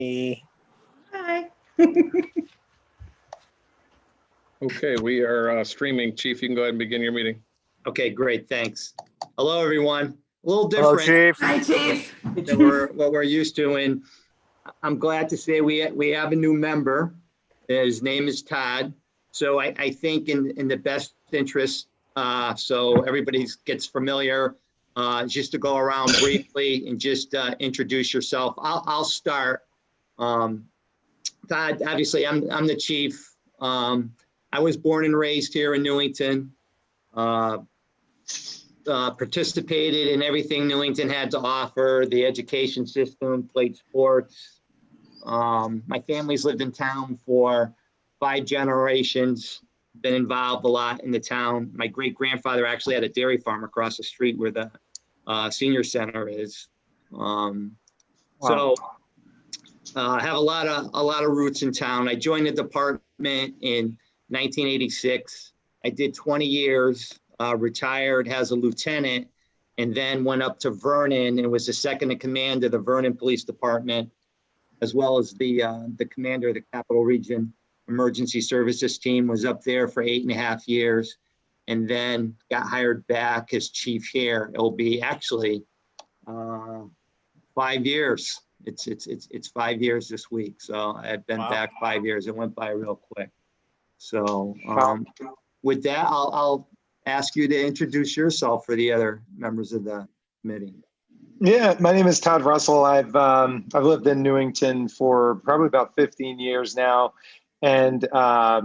Hi. Okay, we are streaming. Chief, you can go ahead and begin your meeting. Okay, great, thanks. Hello, everyone. A little Hello, different Chief. Hi, Chief. than what we're used to, and I'm glad to say we have a new member. His name is Todd. So I think in the best interest, so everybody gets familiar, just to go around briefly and just introduce yourself. I'll start. Todd, obviously, I'm the chief. I was born and raised here in Newington. Participated in everything Newington had to offer, the education system, played sports. My family's lived in town for 5 generations, been involved a lot in the town. My great grandfather actually had a dairy farm across the street where the senior center is. So I have a lot of roots in town. I joined the department in 1986. I did 20 years, retired as a lieutenant, and then went up to Vernon and was the second in command of the Vernon Police Department, as well as the commander of the Capital Region Emergency Services team. Was up there for 8.5 years, and then got hired back as chief here. It'll be actually 5 years. It's 5 years this week. So I've been back 5 years. It went by real quick. So with that, I'll ask you to introduce yourself for the other members of the committee. Yeah, my name is Todd Russell. I've lived in Newington for probably about 15 years now, and I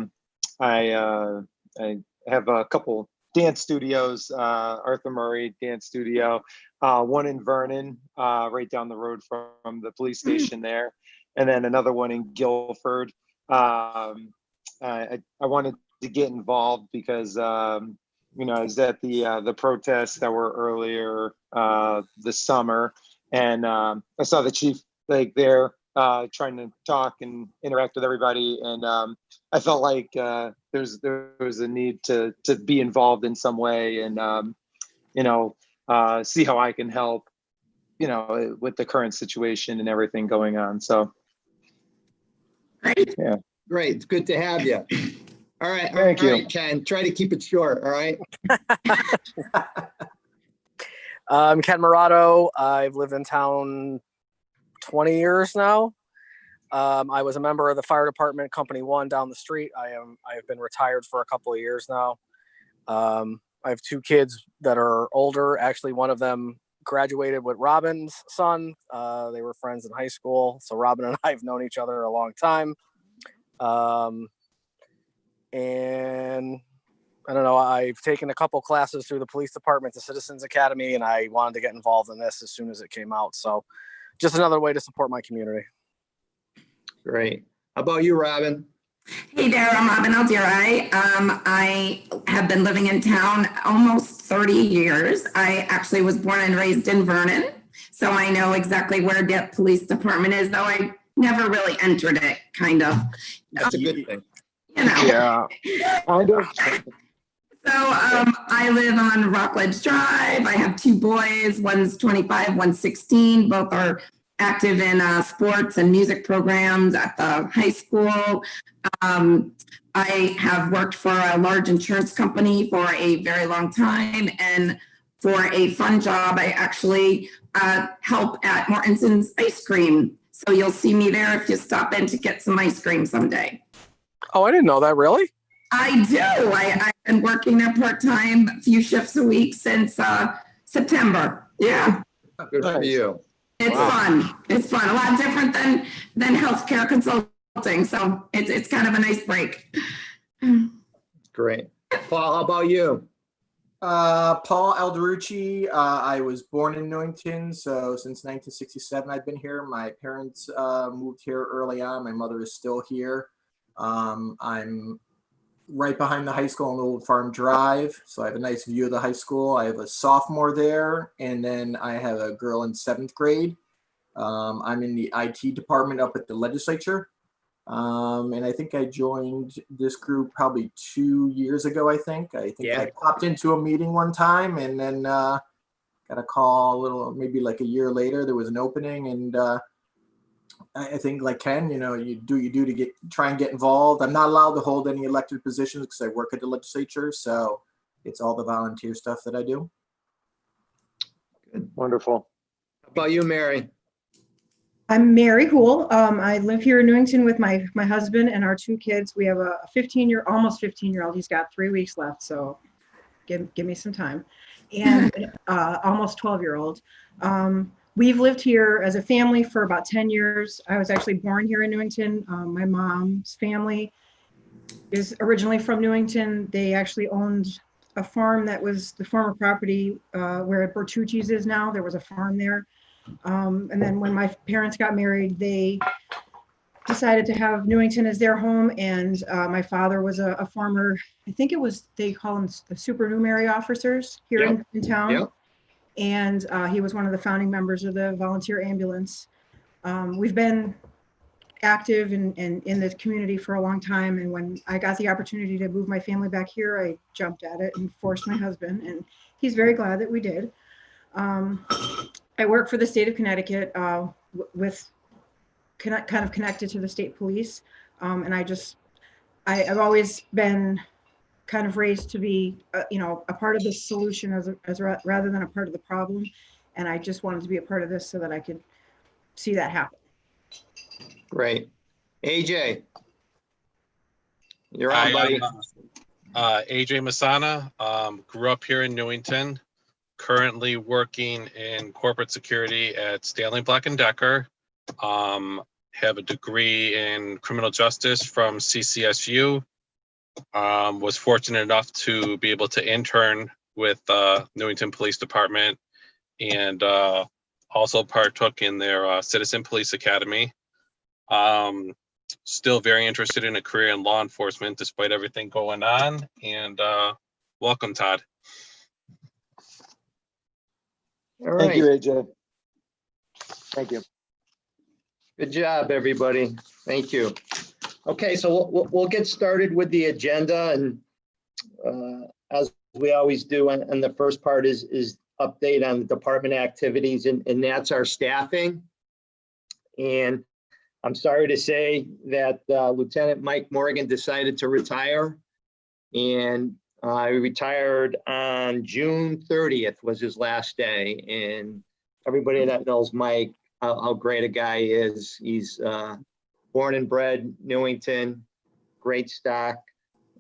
have a couple dance studios, Arthur Murray Dance Studio, one in Vernon, right down the road from the police station there, and then another one in Guilford. I wanted to get involved because I was at the protests that were earlier this summer, and I saw the chief there trying to talk and interact with everybody, and I felt like there was a need to be involved in some way, and see how I can help, with the current situation and everything going on. So, Great. yeah. Great, it's good to have you. All right, Thank you. All right, Ken, try to keep it short, all right? I'm Ken Murato. I've lived in town 20 years now. I was a member of the fire department, Company 1 down the street. I have been retired for a couple of years now. I have 2 kids that are older. Actually, one of them graduated with Robin's son. They were friends in high school. So Robin and I have known each other a long time. And I don't know, I've taken a couple classes through the police department, the Citizens Academy, and I wanted to get involved in this as soon as it came out. So just another way to support my community. Great. How about you, Robin? Hey there, I'm Robin Aldieri. I have been living in town almost 30 years. I actually was born and raised in Vernon, so I know exactly where the police department is, though I never really entered it, kind of. That's a good thing. Yeah, kind of. So I live on Rockledge Drive. I have 2 boys. One's 25, one's 16. Both are active in sports and music programs at the high school. I have worked for a large insurance company for a very long time. And for a fun job, I actually help at Mortensen's Ice Cream. So you'll see me there if you stop in to get some ice cream someday. Oh, I didn't know that. Really? I do. I've been working there part-time, a few shifts a week since September. Yeah. Good for you. It's fun. It's fun. A lot different than healthcare consulting. So it's kind of a nice break. Great. Paul, how about you? Paul Alderucci. I was born in Newington, so since 1967 I've been here. My parents moved here early on. My mother is still here. I'm right behind the high school on Old Farm Drive, so I have a nice view of the high school. I have a sophomore there, and then I have a girl in 7th grade. I'm in the IT department up at the legislature, and I think I joined this group probably 2 years ago. I think I popped into a meeting one time, and then got a call maybe like a year later. There was an opening, and I think like Ken, you do to try and get involved. I'm not allowed to hold any elected positions because I work at the legislature. So it's all the volunteer stuff that I do. Wonderful. How about you, Mary? I'm Mary Hool. I live here in Newington with my husband and our 2 kids. We have a almost 15-year-old. He's got 3 weeks left, so give me some time. And almost 12-year-old. We've lived here as a family for about 10 years. I was actually born here in Newington. My mom's family is originally from Newington. They actually owned a farm that was the former property where Bertucci's is now. There was a farm there. And then when my parents got married, they decided to have Newington as their home. And my father was a former, I think it was, they call them the supernumerary officers here in town. Yep. And he was one of the founding members of the volunteer ambulance. We've been active in the community for a long time. And when I got the opportunity to move my family back here, I jumped at it and forced my husband. And he's very glad that we did. I work for the state of Connecticut with kind of connected to the state police. And I've always been kind of raised to be, a part of the solution rather than a part of the problem. And I just wanted to be a part of this so that I could see that happen. Great. AJ. You're on, buddy. AJ Masana, grew up here in Newington, currently working in corporate security at Stanley Black & Decker. Have a degree in criminal justice from CCSU. Was fortunate enough to be able to intern with Newington Police Department and also partook in their Citizen Police Academy. Still very interested in a career in law enforcement despite everything going on. And welcome, Todd. All right. Thank you, AJ. Thank you. Good job, everybody. Thank you. Okay, so we'll get started with the agenda, and as we always do, and the first part is update on the department activities, and that's our staffing. And I'm sorry to say that Lieutenant Mike Morgan decided to retire, and he retired on June 30th was his last day. And everybody that knows Mike, how great a guy he is. He's born and bred Newington, great stock,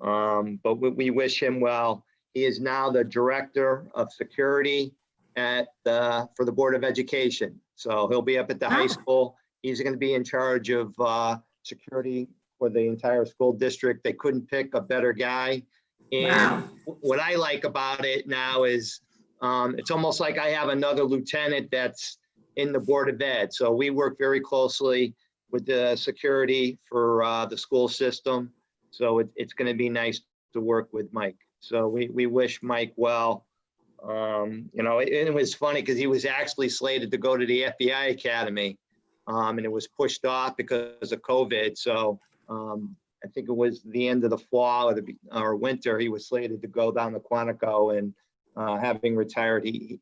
but we wish him well. He is now the Director of Security for the Board of Education. So he'll be up at the high school. He's going to be in charge of security for the entire school district. They couldn't pick a better guy. And what I like about it now is it's almost like I have another lieutenant that's in the Board of Ed. So we work very closely with the security for the school system. So it's going to be nice to work with Mike. So we wish Mike well. It was funny because he was actually slated to go to the FBI Academy, and it was pushed off because of COVID. So I think it was the end of the fall or winter, he was slated to go down to Quantico, and having retired, he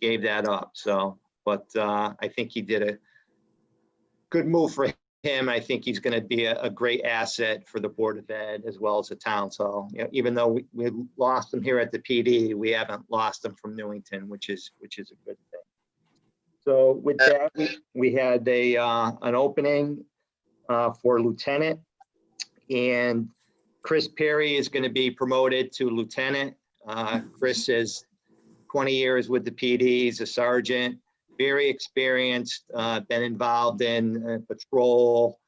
gave that up. So, but I think he did a good move for him. I think he's going to be a great asset for the Board of Ed as well as the town. So, even though we lost him here at the PD, we haven't lost him from Newington, which is a good thing. So with that, we had an opening for lieutenant, and Chris Perry is going to be promoted to lieutenant. Chris has 20 years with the PD. He's a sergeant, very experienced, been involved in patrol,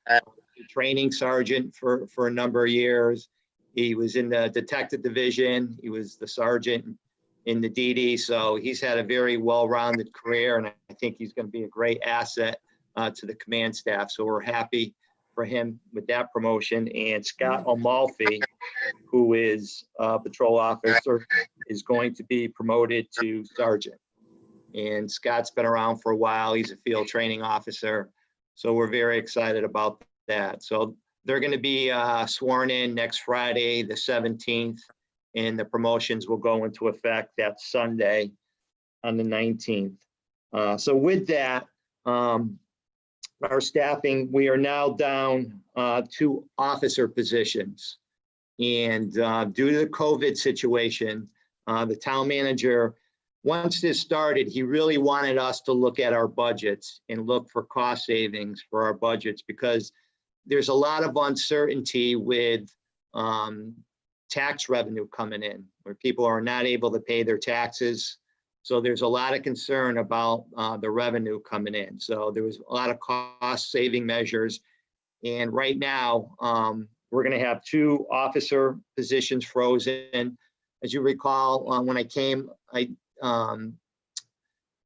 training sergeant for a number of years. He was in the detective division. He was the sergeant in the DD. So he's had a very well-rounded career, and I think he's going to be a great asset to the command staff. So we're happy for him with that promotion. And Scott Amalfi, who is a patrol officer, is going to be promoted to sergeant. And Scott's been around for a while. He's a field training officer. So we're very excited about that. So they're going to be sworn in next Friday, the 17th, and the promotions will go into effect that Sunday on the 19th. So with that, our staffing, we are now down 2 officer positions. And due to the COVID situation, the town manager, once this started, he really wanted us to look at our budgets and look for cost savings for our budgets, because there's a lot of uncertainty with tax revenue coming in, where people are not able to pay their taxes. So there's a lot of concern about the revenue coming in. So there was a lot of cost saving measures. And right now, we're going to have 2 officer positions frozen. As you recall, when I came, I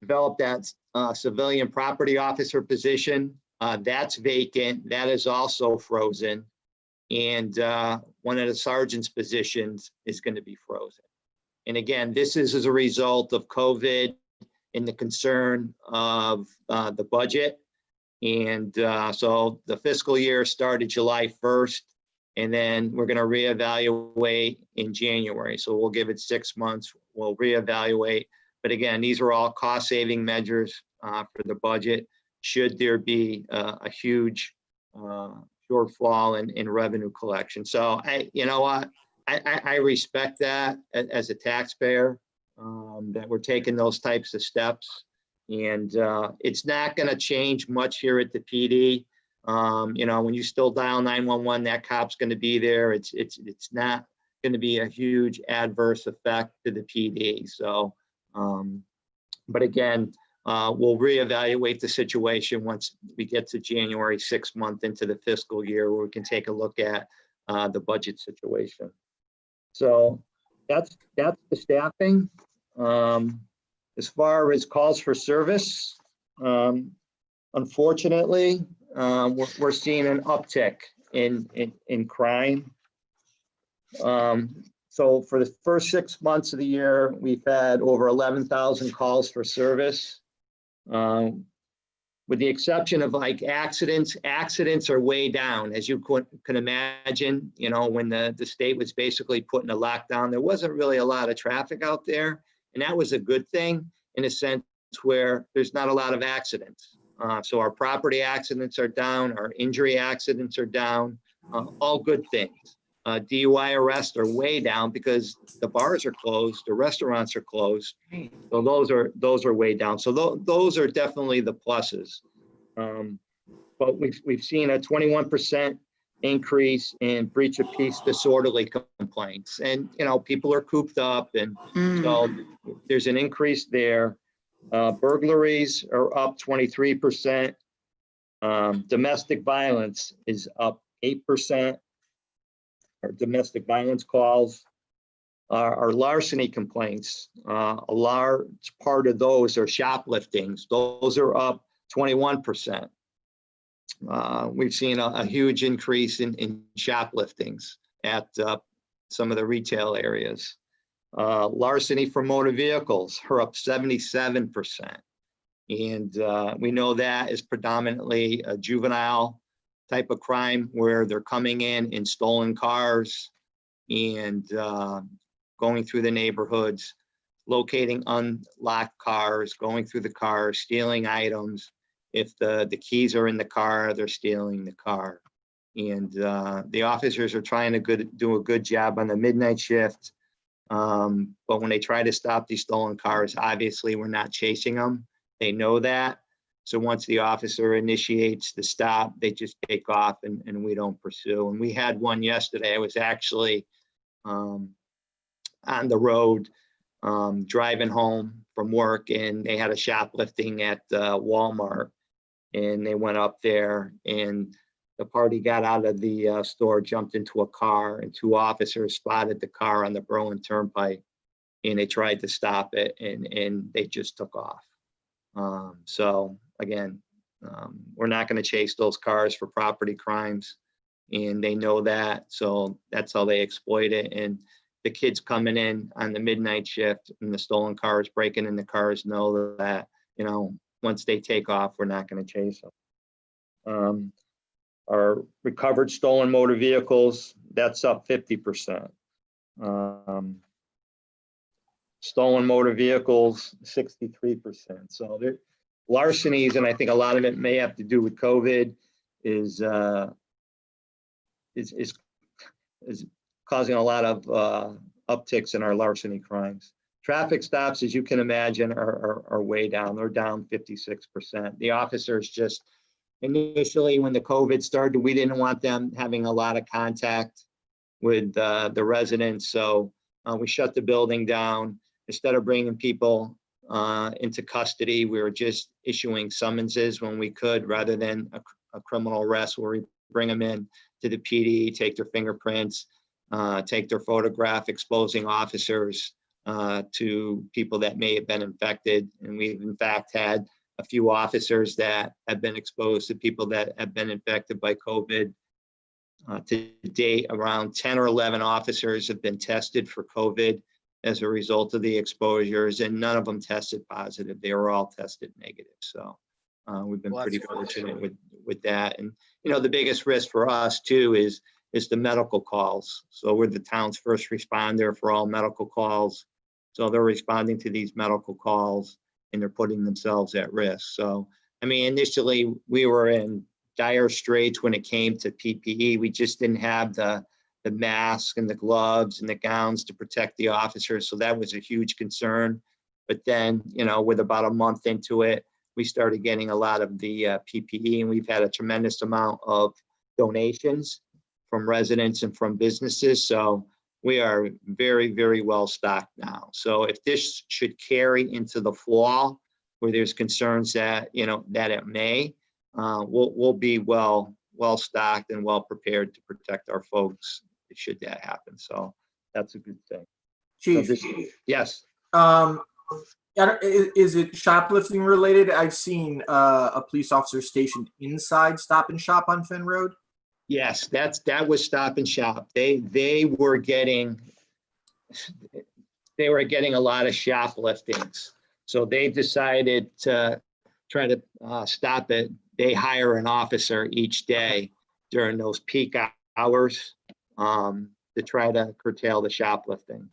developed that civilian property officer position. That's vacant. That is also frozen. And one of the sergeant's positions is going to be frozen. And again, this is as a result of COVID and the concern of the budget. And so the fiscal year started July 1st, and then we're going to reevaluate in January. So we'll give it 6 months. We'll reevaluate. But again, these are all cost saving measures for the budget, should there be a huge shortfall in revenue collection. So you know what? I respect that as a taxpayer, that we're taking those types of steps. And it's not going to change much here at the PD. You know, when you still dial 911, that cop's going to be there. It's not going to be a huge adverse effect to the PD. So, but again, we'll reevaluate the situation once we get to January, 6 months into the fiscal year, where we can take a look at the budget situation. So that's the staffing. As far as calls for service, unfortunately, we're seeing an uptick in crime. So for the first 6 months of the year, we've had over 11,000 calls for service. With the exception of like accidents are way down. As you can imagine, you know, when the state was basically putting a lockdown, there wasn't really a lot of traffic out there. And that was a good thing in a sense where there's not a lot of accidents. So our property accidents are down, our injury accidents are down, all good things. DUI arrests are way down because the bars are closed, the restaurants are closed. So those are way down. So those are definitely the pluses. But we've seen a 21% increase in breach of peace disorderly complaints. And, you know, people are cooped up, and so there's an increase there. Burglaries are up 23%. Domestic violence is up 8%. Our domestic violence calls, our larceny complaints, a large part of those are shopliftings. Those are up 21%. We've seen a huge increase in shopliftings at some of the retail areas. Larceny for motor vehicles are up 77%. And we know that is predominantly a juvenile type of crime, where they're coming in stolen cars and going through the neighborhoods, locating unlocked cars, going through the car, stealing items. If the keys are in the car, they're stealing the car. And the officers are trying to do a good job on the midnight shift. But when they try to stop these stolen cars, obviously we're not chasing them. They know that. So once the officer initiates the stop, they just take off and we don't pursue. And we had one yesterday. I was actually on the road driving home from work, and they had a shoplifting at Walmart. And they went up there, and the party got out of the store, jumped into a car, and 2 officers spotted the car on the Berlin Turnpike, and they tried to stop it, and they just took off. So again, we're not going to chase those cars for property crimes, and they know that. So that's how they exploit it. And the kids coming in on the midnight shift and the stolen cars, breaking in the cars, know that, you know, once they take off, we're not going to chase them. Our recovered stolen motor vehicles, that's up 50%. Stolen motor vehicles, 63%. So larcenies, and I think a lot of it may have to do with COVID, is causing a lot of upticks in our larceny crimes. Traffic stops, as you can imagine, are way down. They're down 56%. The officers just, initially when the COVID started, we didn't want them having a lot of contact with the residents. So we shut the building down. Instead of bringing people into custody, we were just issuing summonses when we could, rather than a criminal arrest where we bring them in to the PD, take their fingerprints, take their photograph, exposing officers to people that may have been infected. And we've in fact had a few officers that have been exposed to people that have been infected by COVID. To date, around 10 or 11 officers have been tested for COVID as a result of the exposures, and none of them tested positive. They were all tested negative. So we've been pretty fortunate with that. And you know, the biggest risk for us too is the medical calls. So we're the town's first responder for all medical calls. So they're responding to these medical calls and they're putting themselves at risk. So, I mean, initially we were in dire straits when it came to PPE. We just didn't have the masks and the gloves and the gowns to protect the officers. So that was a huge concern. But then, you know, with about a month into it, we started getting a lot of the PPE, and we've had a tremendous amount of donations from residents and from businesses. So we are very, very well stocked now. So if this should carry into the fall, where there's concerns that, you know, that it may, we'll be well stocked and well prepared to protect our folks should that happen. So that's a good thing. Chief, So yes. Is it shoplifting related? I've seen a police officer stationed inside Stop and Shop on Finn Road. Yes, that was Stop and Shop. They were getting a lot of shopliftings. So they decided to try to stop it. They hire an officer each day during those peak hours to try to curtail the shoplifting.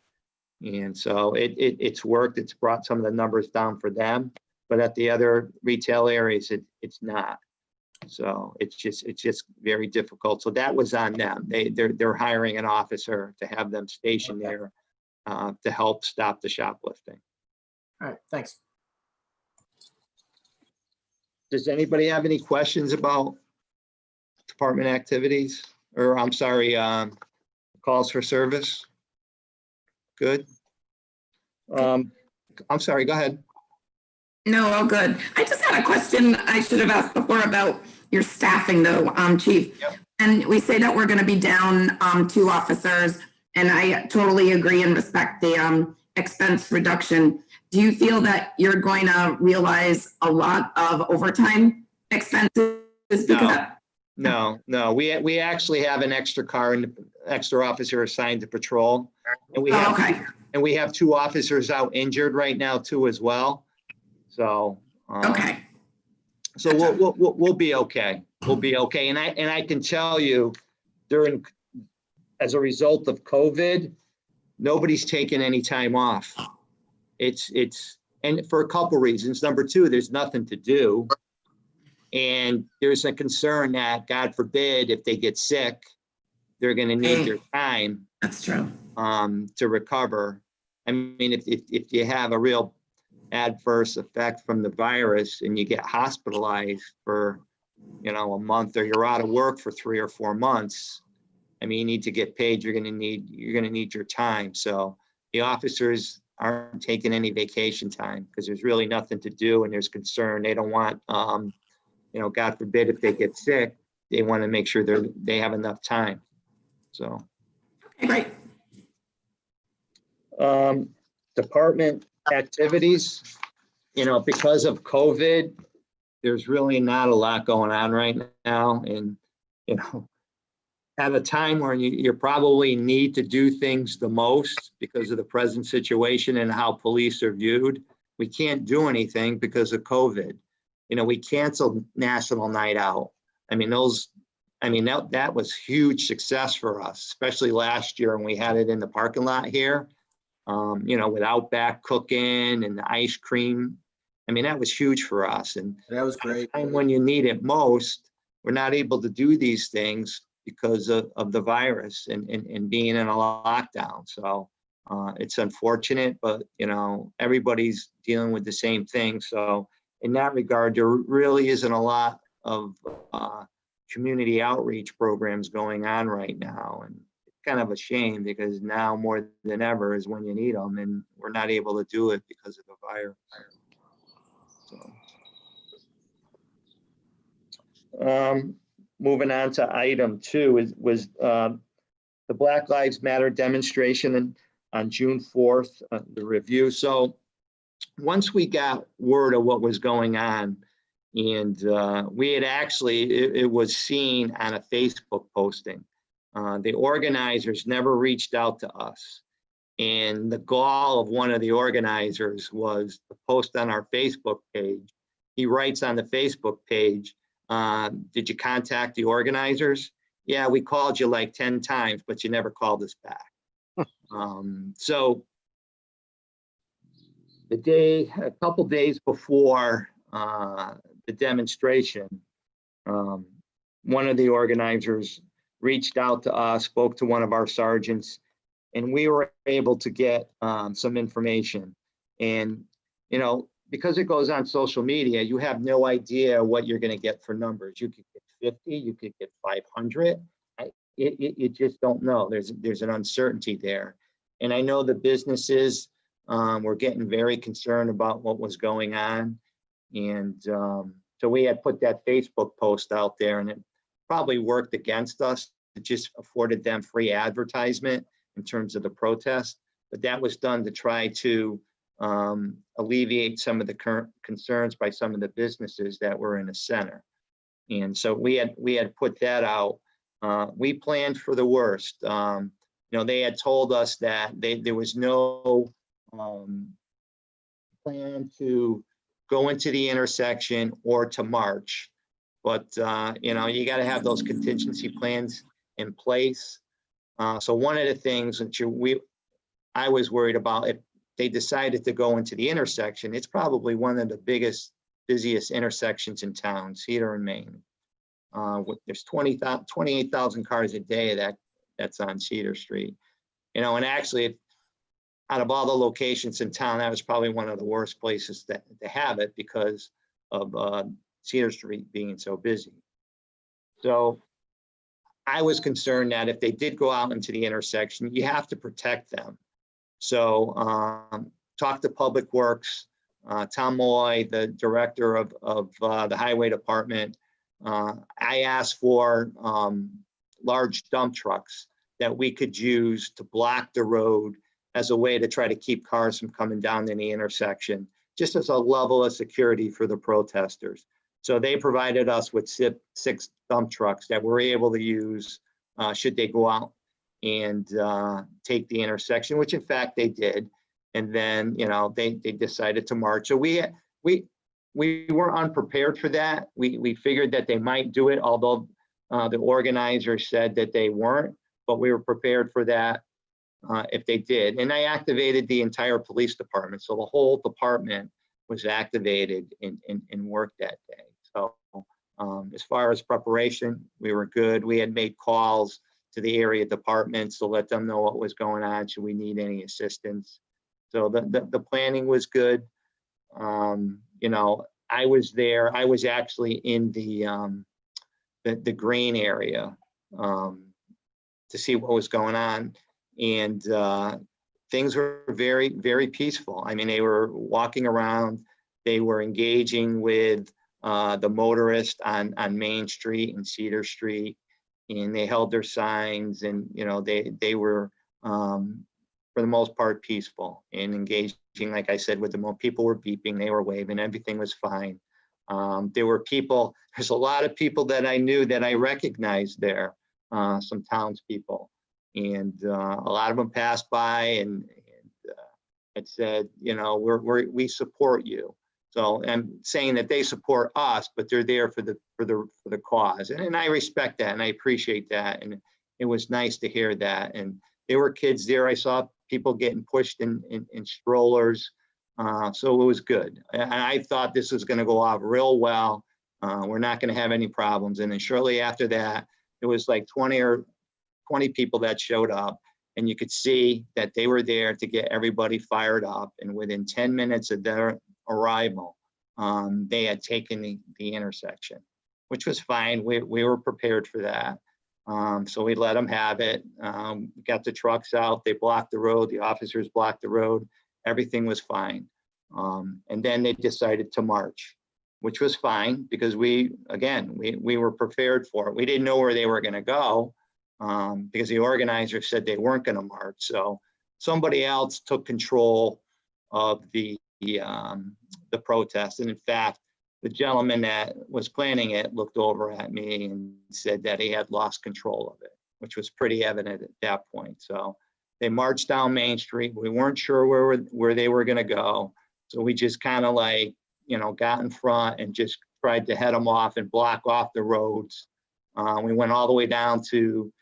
And so it's worked. It's brought some of the numbers down for them, but at the other retail areas, it's not. So it's just very difficult. So that was on them. They're hiring an officer to have them stationed there to help stop the shoplifting. All right, thanks. Does anybody have any questions about department activities, or I'm sorry, calls for service? Good. I'm sorry, go ahead. No, all good. I just had a question I should have asked before about your staffing though, Chief. Yep. And we say that we're going to be down 2 officers, and I totally agree and respect the expense reduction. Do you feel that you're going to realize a lot of overtime expenses? No. We actually have an extra car and extra officer assigned to patrol. And we have, and we have 2 officers out injured right now too as well. So Okay. So we'll be okay. We'll be okay. And I can tell you, as a result of COVID, nobody's taken any time off. And for a couple reasons. Number 2, there's nothing to do. And there's a concern that, God forbid, if they get sick, they're going to need their time. That's true. To recover. I mean, if you have a real adverse effect from the virus and you get hospitalized for, you know, a month, or you're out of work for 3 or 4 months, I mean, you need to get paid. You're going to need your time. So the officers aren't taking any vacation time because there's really nothing to do, and there's concern. They don't want, you know, God forbid, if they get sick, they want to make sure they have enough time. So. Okay, great. Department activities, you know, because of COVID, there's really not a lot going on right now. And, you know, at a time where you probably need to do things the most because of the present situation and how police are viewed, we can't do anything because of COVID. You know, we canceled National Night Out. I mean, that was huge success for us, especially last year when we had it in the parking lot here. You know, with Outback cooking and the ice cream I mean, that was huge for us. And That was great. and when you need it most, we're not able to do these things because of the virus and being in a lockdown. So it's unfortunate, but you know, everybody's dealing with the same thing. So in that regard, there really isn't a lot of community outreach programs going on right now. And it's kind of a shame because now more than ever is when you need them, and we're not able to do it because of the virus. So. Moving on to item 2 was the Black Lives Matter demonstration on June 4th, the review. So once we got word of what was going on, and we had actually, it was seen on a Facebook posting. The organizers never reached out to us. And the gall of one of the organizers was to post on our Facebook page. He writes on the Facebook page, did you contact the organizers? Yeah, we called you like 10 times, but you never called us back. So a couple days before the demonstration, one of the organizers reached out to us, spoke to one of our sergeants, and we were able to get some information. And, you know, because it goes on social media, you have no idea what you're going to get for numbers. You could get 50, you could get 500. You just don't know. There's an uncertainty there. And I know the businesses were getting very concerned about what was going on. And so we had put that Facebook post out there, and it probably worked against us. It just afforded them free advertisement in terms of the protest. But that was done to try to alleviate some of the current concerns by some of the businesses that were in the center. And so we had put that out. We planned for the worst. You know, they had told us that there was no plan to go into the intersection or to march. But, you know, you got to have those contingency plans in place. So one of the things that I was worried about, if they decided to go into the intersection, it's probably one of the busiest intersections in town, Cedar and Main. There's 28,000 cars a day that's on Cedar Street. You know, and actually, out of all the locations in town, that was probably one of the worst places to have it because of Cedar Street being so busy. So I was concerned that if they did go out into the intersection, you have to protect them. So talk to Public Works, Tom Moy, the director of the Highway Department. I asked for large dump trucks that we could use to block the road as a way to try to keep cars from coming down in the intersection, just as a level of security for the protesters. So they provided us with 6 dump trucks that we're able to use should they go out and take the intersection, which in fact they did. And then, you know, they decided to march. So we were unprepared for that. We figured that they might do it, although the organizers said that they weren't, but we were prepared for that if they did. And I activated the entire police department. So the whole department was activated and worked that day. So as far as preparation, we were good. We had made calls to the area departments to let them know what was going on, should we need any assistance. So the planning was good. You know, I was there. I was actually in the green area to see what was going on. And things were very, very peaceful. I mean, they were walking around, they were engaging with the motorist on Main Street and Cedar Street, and they held their signs, and you know, they were for the most part peaceful and engaging. Like I said, with the people were beeping, they were waving, everything was fine. There were people, there's a lot of people that I knew that I recognized there, some townspeople, and a lot of them passed by and had said, you know, we support you. So I'm saying that they support us, but they're there for the cause, and I respect that and I appreciate that, and it was nice to hear that. And there were kids there. I saw people getting pushed in strollers. So it was good. And I thought this was going to go off real well. We're not going to have any problems. And then shortly after that, it was like 20 people that showed up, and you could see that they were there to get everybody fired up. And within 10 minutes of their arrival, they had taken the intersection, which was fine. We were prepared for that. So we let them have it. Got the trucks out, they blocked the road, the officers blocked the road, everything was fine. And then they decided to march, which was fine because we were prepared for it. We didn't know where they were gonna go because the organizers said they weren't gonna march. So somebody else took control of the protest. And in fact, the gentleman that was planning it looked over at me and said that he had lost control of it, which was pretty evident at that point. So they marched down Main Street. We weren't sure where they were going to go. So we just kind of like, got in front and just tried to head them off and block off the roads. We went all the way down to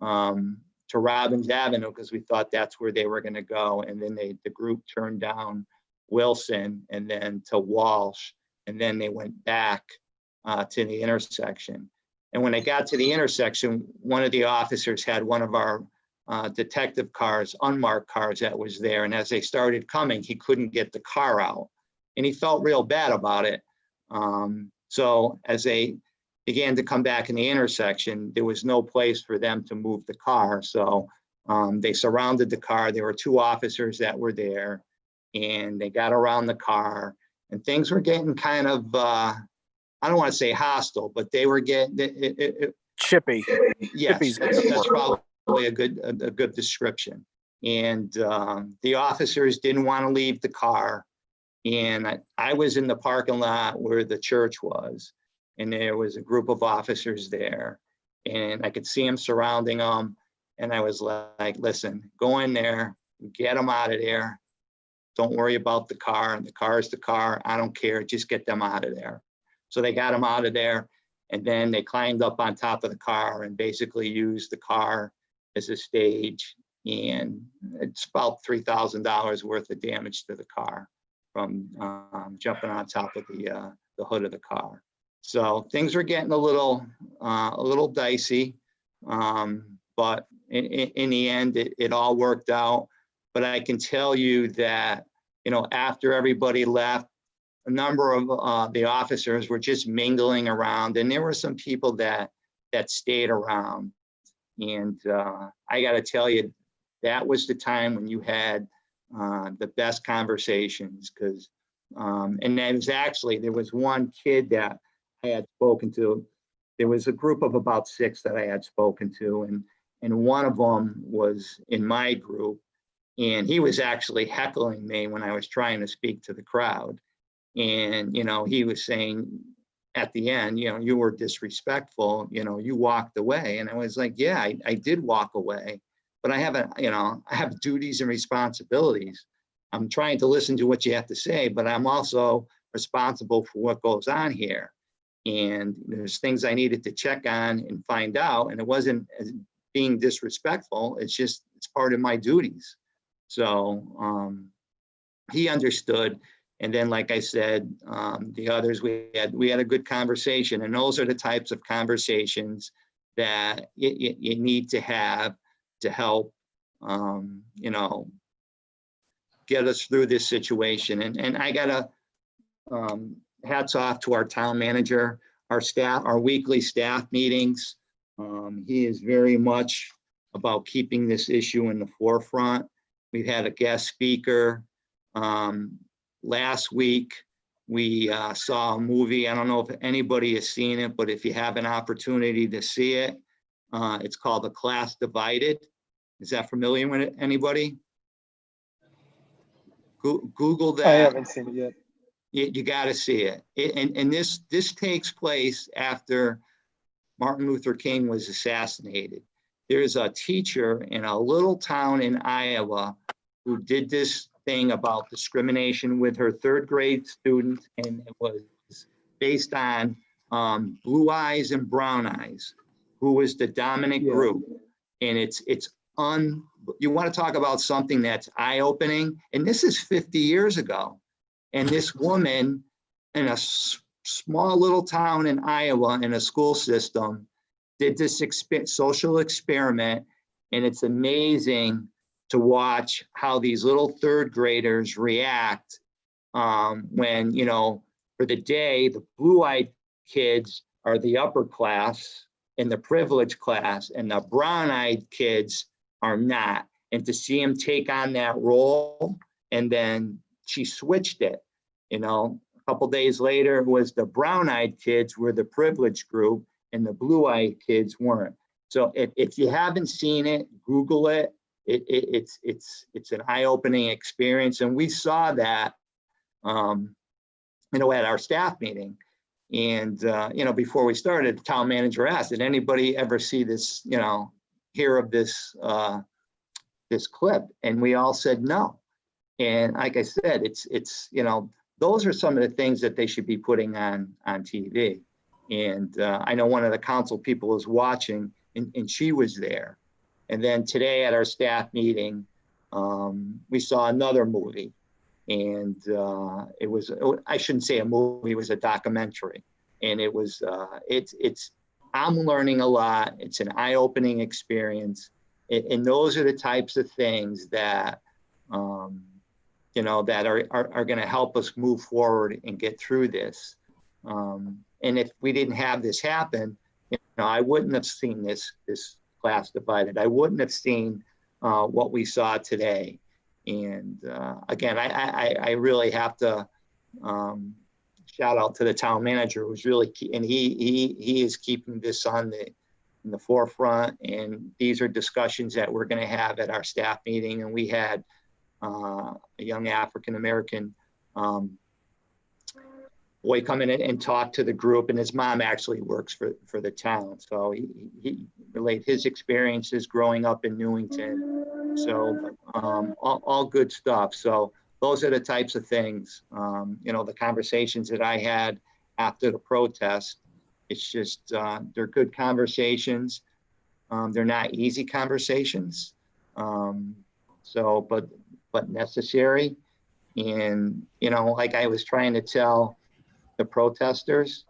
Robbins Avenue because we thought that's where they were going to go. And then the group turned down Wilson and then to Walsh. And then they went back to the intersection. And when they got to the intersection, one of the officers had one of our detective cars, unmarked cars that was there. And as they started coming, he couldn't get the car out. And he felt real bad about it. So as they began to come back in the intersection, there was no place for them to move the car. So they surrounded the car. There were 2 officers that were there, and they got around the car. And things were getting kind of, I don't want to say hostile, but they were getting Chippy. Yes, that's probably a good description. And the officers didn't want to leave the car. And I was in the parking lot where the church was, and there was a group of officers there, and I could see them surrounding them. And I was like, listen, go in there, get them out of there. Don't worry about the car. The car is the car. I don't care. Just get them out of there. So they got them out of there. And then they climbed up on top of the car and basically used the car as a stage. And it's about $3,000 worth of damage to the car from jumping on top of the hood of the car. So things were getting a little dicey. But in the end, it all worked out. But I can tell you that, after everybody left, a number of the officers were just mingling around, and there were some people that stayed around. And I got to tell you, that was the time when you had the best conversations, because, and that was actually, there was one kid that I had spoken to. There was a group of about 6 that I had spoken to, and one of them was in my group. And he was actually heckling me when I was trying to speak to the crowd. And, he was saying at the end, you were disrespectful, you walked away. And I was like, yeah, I did walk away, but I have duties and responsibilities. I'm trying to listen to what you have to say, but I'm also responsible for what goes on here. And there's things I needed to check on and find out. And it wasn't being disrespectful. It's part of my duties. So he understood. And then, like I said, the others, we had a good conversation. And those are the types of conversations that you need to have to help, get us through this situation. And I got hats off to our town manager, our staff, our weekly staff meetings. He is very much about keeping this issue in the forefront. We've had a guest speaker. Last week, we saw a movie. I don't know if anybody has seen it, but if you have an opportunity to see it, it's called The Class Divided. Is that familiar with anybody? Google that. I haven't seen it yet. You got to see it. And this takes place after Martin Luther King was assassinated. There's a teacher in a little town in Iowa who did this thing about discrimination with her 3rd grade students, and it was based on blue eyes and brown eyes, who was the dominant group. And you want to talk about something that's eye-opening, and this is 50 years ago. And this woman in a small little town in Iowa in a school system did this social experiment. And it's amazing to watch how these little third graders react when, you know, for the day, the blue-eyed kids are the upper class in the privileged class, and the brown-eyed kids are not. And to see him take on that role, and then she switched it, you know, a couple days later, it was the brown-eyed kids were the privileged group and the blue-eyed kids weren't. So if you haven't seen it, Google it. It's an eye-opening experience. And we saw that, you know, at our staff meeting. And, you know, before we started, the town manager asked, did anybody ever see this, you know, hear of this, this clip? And we all said no. And like I said, it's, you know, those are some of the things that they should be putting on TV. And I know one of the council people was watching, and she was there. And then today at our staff meeting, we saw another movie. And it was, I shouldn't say a movie, it was a documentary. And it was, I'm learning a lot. It's an eye-opening experience. And those are the types of things that, you know, that are going to help us move forward and get through this. And if we didn't have this happen, you know, I wouldn't have seen this class divided. I wouldn't have seen what we saw today. And again, I really have to shout out to the town manager, who's really, and he is keeping this on in the forefront. And these are discussions that we're going to have at our staff meeting. And we had a young African-American boy come in and talk to the group, and his mom actually works for the town. So he relayed his experiences growing up in Newington. So all good stuff. So those are the types of things, you know, the conversations that I had after the protest. It's just, they're good conversations. They're not easy conversations. So, but necessary. And, you know, like I was trying to tell the protesters,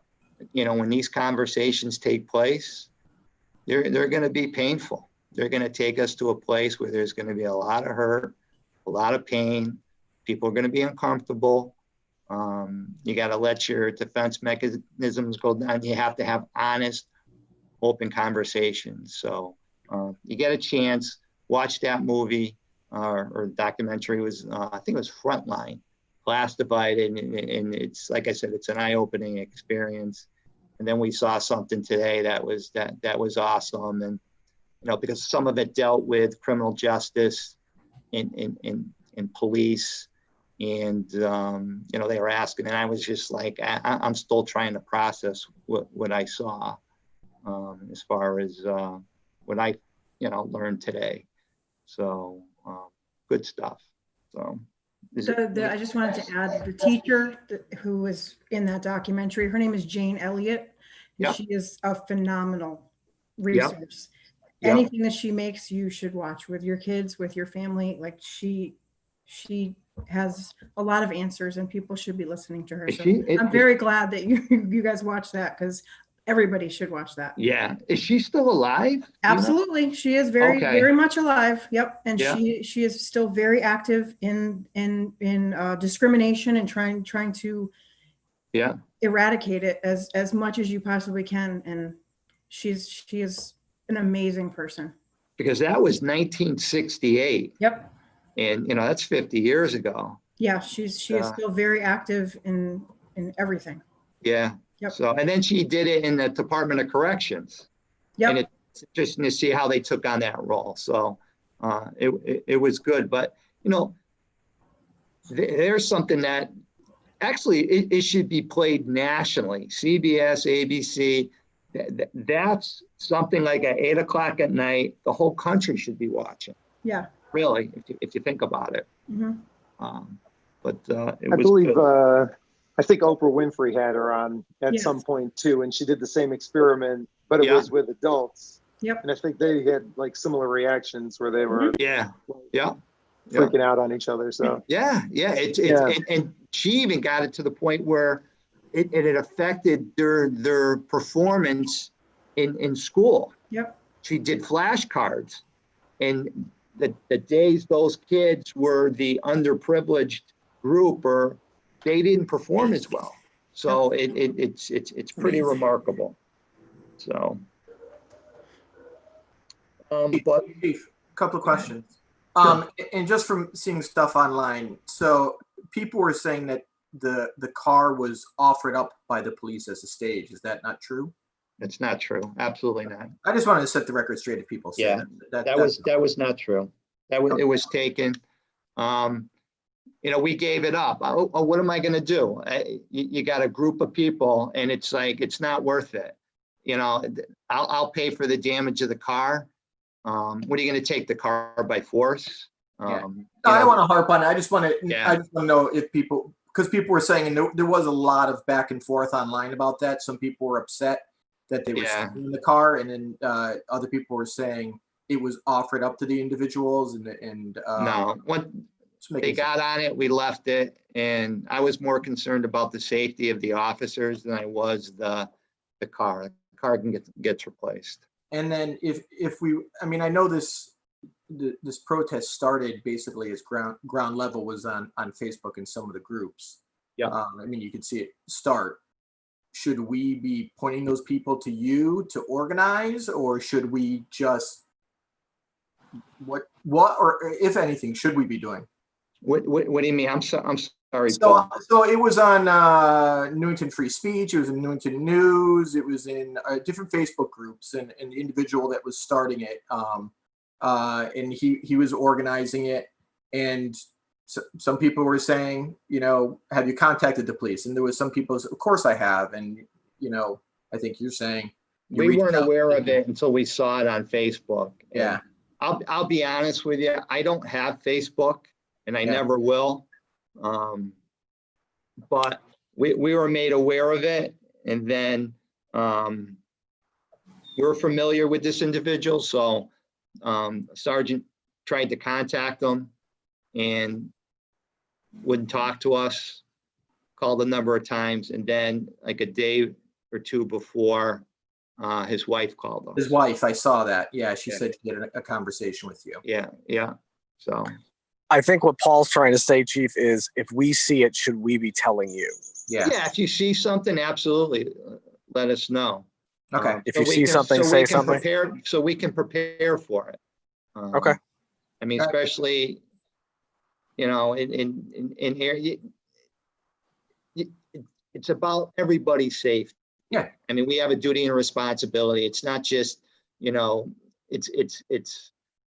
you know, when these conversations take place, they're going to be painful. They're going to take us to a place where there's going to be a lot of hurt, a lot of pain. People are going to be uncomfortable. You got to let your defense mechanisms go down. You have to have honest, open conversations. So you get a chance, watch that movie or documentary. Was I think it was Frontline, Class Divided, and it's, like I said, it's an eye-opening experience. And then we saw something today that was awesome. And, you know, because some of it dealt with criminal justice and police. And, you know, they were asking, and I was just like, I'm still trying to process what I saw as far as what I, you know, learned today. So good stuff. So. I just wanted to add the teacher who was in that documentary. Her name is Jane Elliott. And Yep. she is a phenomenal resource. Yep. Anything that she makes, you should watch with your kids, with your family. Like she has a lot of answers, and people should be listening to her. So I'm very glad that you guys watch that, because everybody should watch that. Yeah. Is she still alive? Absolutely. She is very, Okay. very much alive. Yep. And Yeah. she is still very active in discrimination and trying to Yeah. eradicate it as much as you possibly can. And she is an amazing person. Because that was 1968. Yep. And, you know, that's 50 years ago. Yeah. She is still very active in everything. Yeah. Yep. So, and then she did it in the Department of Corrections. Yep. And it's interesting to see how they took on that role. So it was good. But, you know, there's something that actually it should be played nationally. CBS, ABC, that's something like at 8 o'clock at night, the whole country should be watching. Yeah. Really, if you think about it. Mm-hmm. But it I was believe, good. I think Oprah Winfrey had her on at Yes. some point too, and she did the same experiment, but it Yeah. was with adults. Yep. And I think they had like similar reactions where they were, Yeah. Yeah. freaking out on each other. So Yeah, it's Yeah. and she even got it to the point where it had affected their performance in school. Yep. She did flashcards, and the days those kids were the underprivileged group, or they didn't perform as well. So it's pretty remarkable. So, but Chief, a couple of questions. And just from seeing stuff online, so people were saying that the car was offered up by the police as a stage. Is that not true? it's not true. Absolutely not. I just wanted to set the record straight if people say Yeah, that. that was not true. It was taken. We gave it up. Oh, what am I going to do? You got a group of people, and it's like, it's not worth it. I'll pay for the damage of the car. What are you going to take the car by force? Yeah. I don't want to harp on it. I just want to. Yeah. I just want to know if people, because people were saying, and there was a lot of back and forth online about that. Some people were upset that they were stealing the car, and then other people were saying it was offered up to the individuals, and No, they got on it, we left it, and I was more concerned about the safety of the officers than I was the car. The car gets replaced. And then if we, I mean, I know this protest started basically as ground level was on Facebook and some of the groups. Yeah. I mean, you could see it start. Should we be pointing those people to you to organize, or should we just, what or if anything should we be doing? What do you mean? I'm sorry. So it was on Newington Free Speech. It was in Newington News. It was in different Facebook groups, and the individual that was starting it, and he was organizing it. And some people were saying, have you contacted the police? And there was some people, of course I have. And I think you're saying we weren't aware of it until we saw it on Facebook. Yeah. And I'll be honest with you. I don't have Facebook, and I never will. But we were made aware of it, and then we're familiar with this individual. So Sergeant tried to contact them and wouldn't talk to us, called a number of times, and then like a day or two before, his wife called us. His wife, I saw that. Yeah, she said she had a conversation with you. Yeah. So I think what Paul's trying to say, Chief, is if we see it, should we be telling you? Yeah. if you see something, absolutely let us know. Okay. If you see something, say something. So we can prepare for it. Okay. I mean, especially, in here, it's about everybody's safety. Yeah. I mean, we have a duty and responsibility. It's not just, it's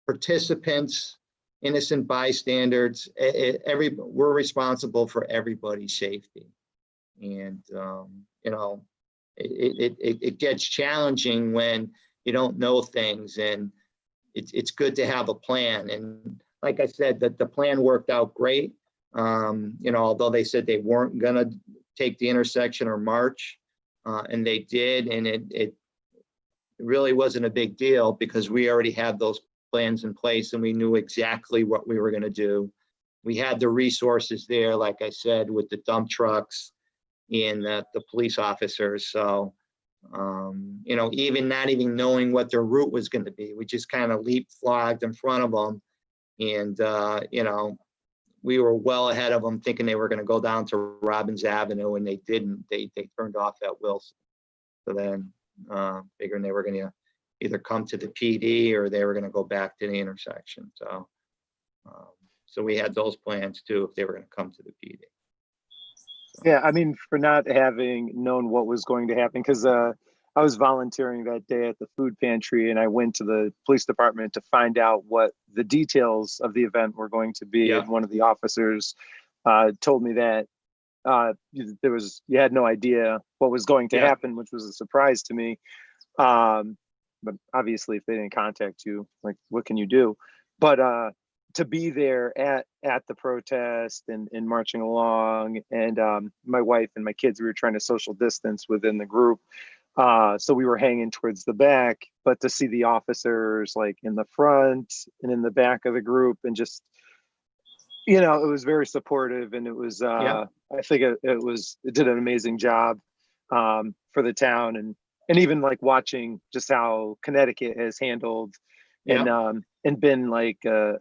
participants, innocent bystanders. We're responsible for everybody's safety. And, it gets challenging when you don't know things, and it's good to have a plan. And like I said, that the plan worked out great. Although they said they weren't gonna take the intersection or march, and they did, and it really wasn't a big deal because we already had those plans in place and we knew exactly what we were gonna do. We had the resources there, like I said, with the dump trucks and the police officers. So, even not even knowing what their route was going to be, we just kind of leapfrogged in front of them. And, we were well ahead of them, thinking they were going to go down to Robbins Avenue, and they didn't. They turned off at Wilson. So then, figuring they were going to either come to the PD or they were going to go back to the intersection. So, so we had those plans too, if they were going to come to the PD. Yeah, I mean, for not having known what was going to happen, because I was volunteering that day at the food pantry, and I went to the police department to find out what the details of the event were going to be. Yeah. And one of the officers told me that you had no idea what was going to happen, which was a surprise to me. But obviously, if they didn't contact you, like, what can you do? But to be there at the protest and marching along, and my wife and my kids, we were trying to social distance within the group. So we were hanging towards the back, but to see the officers like in the front and in the back of the group, and just you know, it was very supportive, and it was, Yeah. I think it did an amazing job for the town, and even like watching just how Connecticut has handled Yeah. and been like a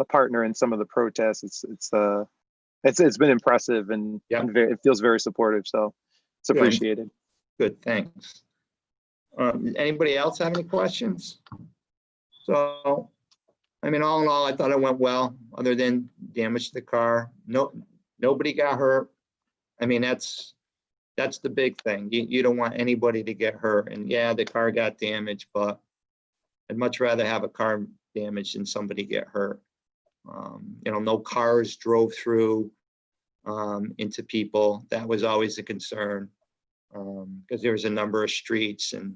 partner in some of the protests. It's been impressive, and, Yeah. it feels very supportive. So it's Good. appreciated. Good, thanks. Anybody else have any questions? So, I mean, all in all, I thought it went well, other than damage to the car. Nobody got hurt. I mean, that's the big thing. You don't want anybody to get hurt. And yeah, the car got damaged, but I'd much rather have a car damaged than somebody get hurt. You know, no cars drove through into people. That was always a concern, because there was a number of streets and,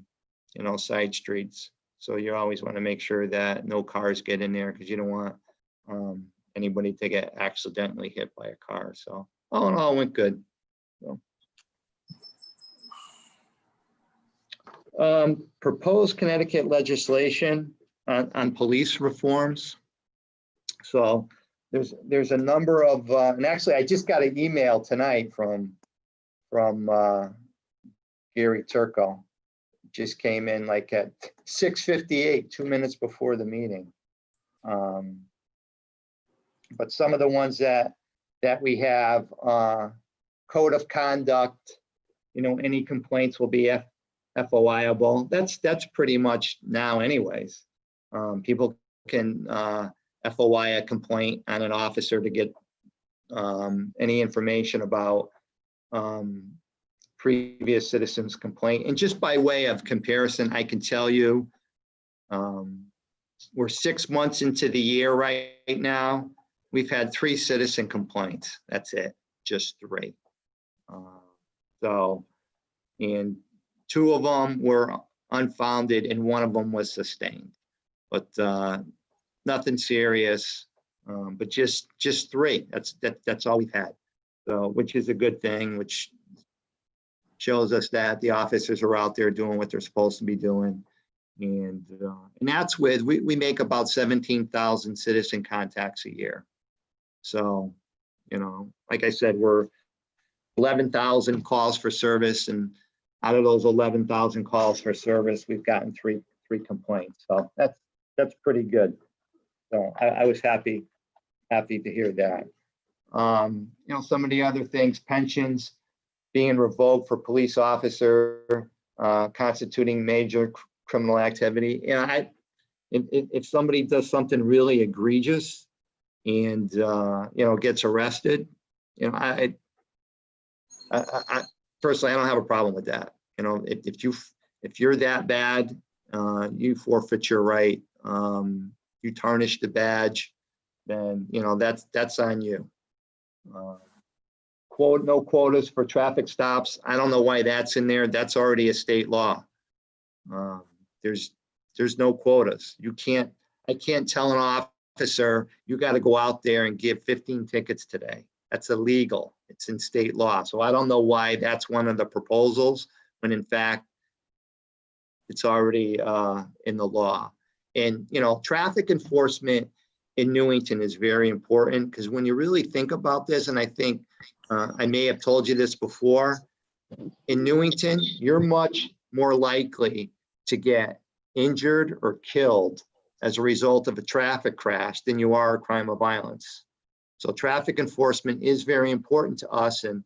you know, side streets. So you always want to make sure that no cars get in there, because you don't want anybody to get accidentally hit by a car. So all in all, it went good. So. Proposed Connecticut legislation on police reforms. So there's a number of, and actually I just got an email tonight from Gary Turco. Just came in like at 6:58, 2 minutes before the meeting. But some of the ones that we have, code of conduct, you know, any complaints will be FOIable. That's pretty much now anyways. People can FOI a complaint on an officer to get any information about previous citizens' complaint. And just by way of comparison, I can tell you, we're 6 months into the year right now. We've had 3 citizen complaints. That's it, just 3. So, and 2 of them were unfounded and 1 of them was sustained, but nothing serious. But just 3. That's all we've had. So, which is a good thing, which shows us that the officers are out there doing what they're supposed to be doing. And that's with, we make about 17,000 citizen contacts a year. So, you know, like I said, we're 11,000 calls for service, and out of those 11,000 calls for service, we've gotten three complaints. So that's pretty good. So I was happy to hear that. You know, some of the other things, pensions being revoked for police officer constituting major criminal activity. You know, if somebody does something really egregious and you know, gets arrested, you know, I personally, I don't have a problem with that. You know, if you're that bad, you forfeit your right. You tarnish the badge, then you know that's on you. No quotas for traffic stops. I don't know why that's in there. That's already a state law. There's no quotas. I can't tell an officer, you got to go out there and give 15 tickets today. That's illegal. It's in state law. So I don't know why that's one of the proposals, when in fact, it's already in the law. And, you know, traffic enforcement in Newington is very important, because when you really think about this, and I think I may have told you this before, in Newington, you're much more likely to get injured or killed as a result of a traffic crash than you are a crime of violence. So traffic enforcement is very important to us. And,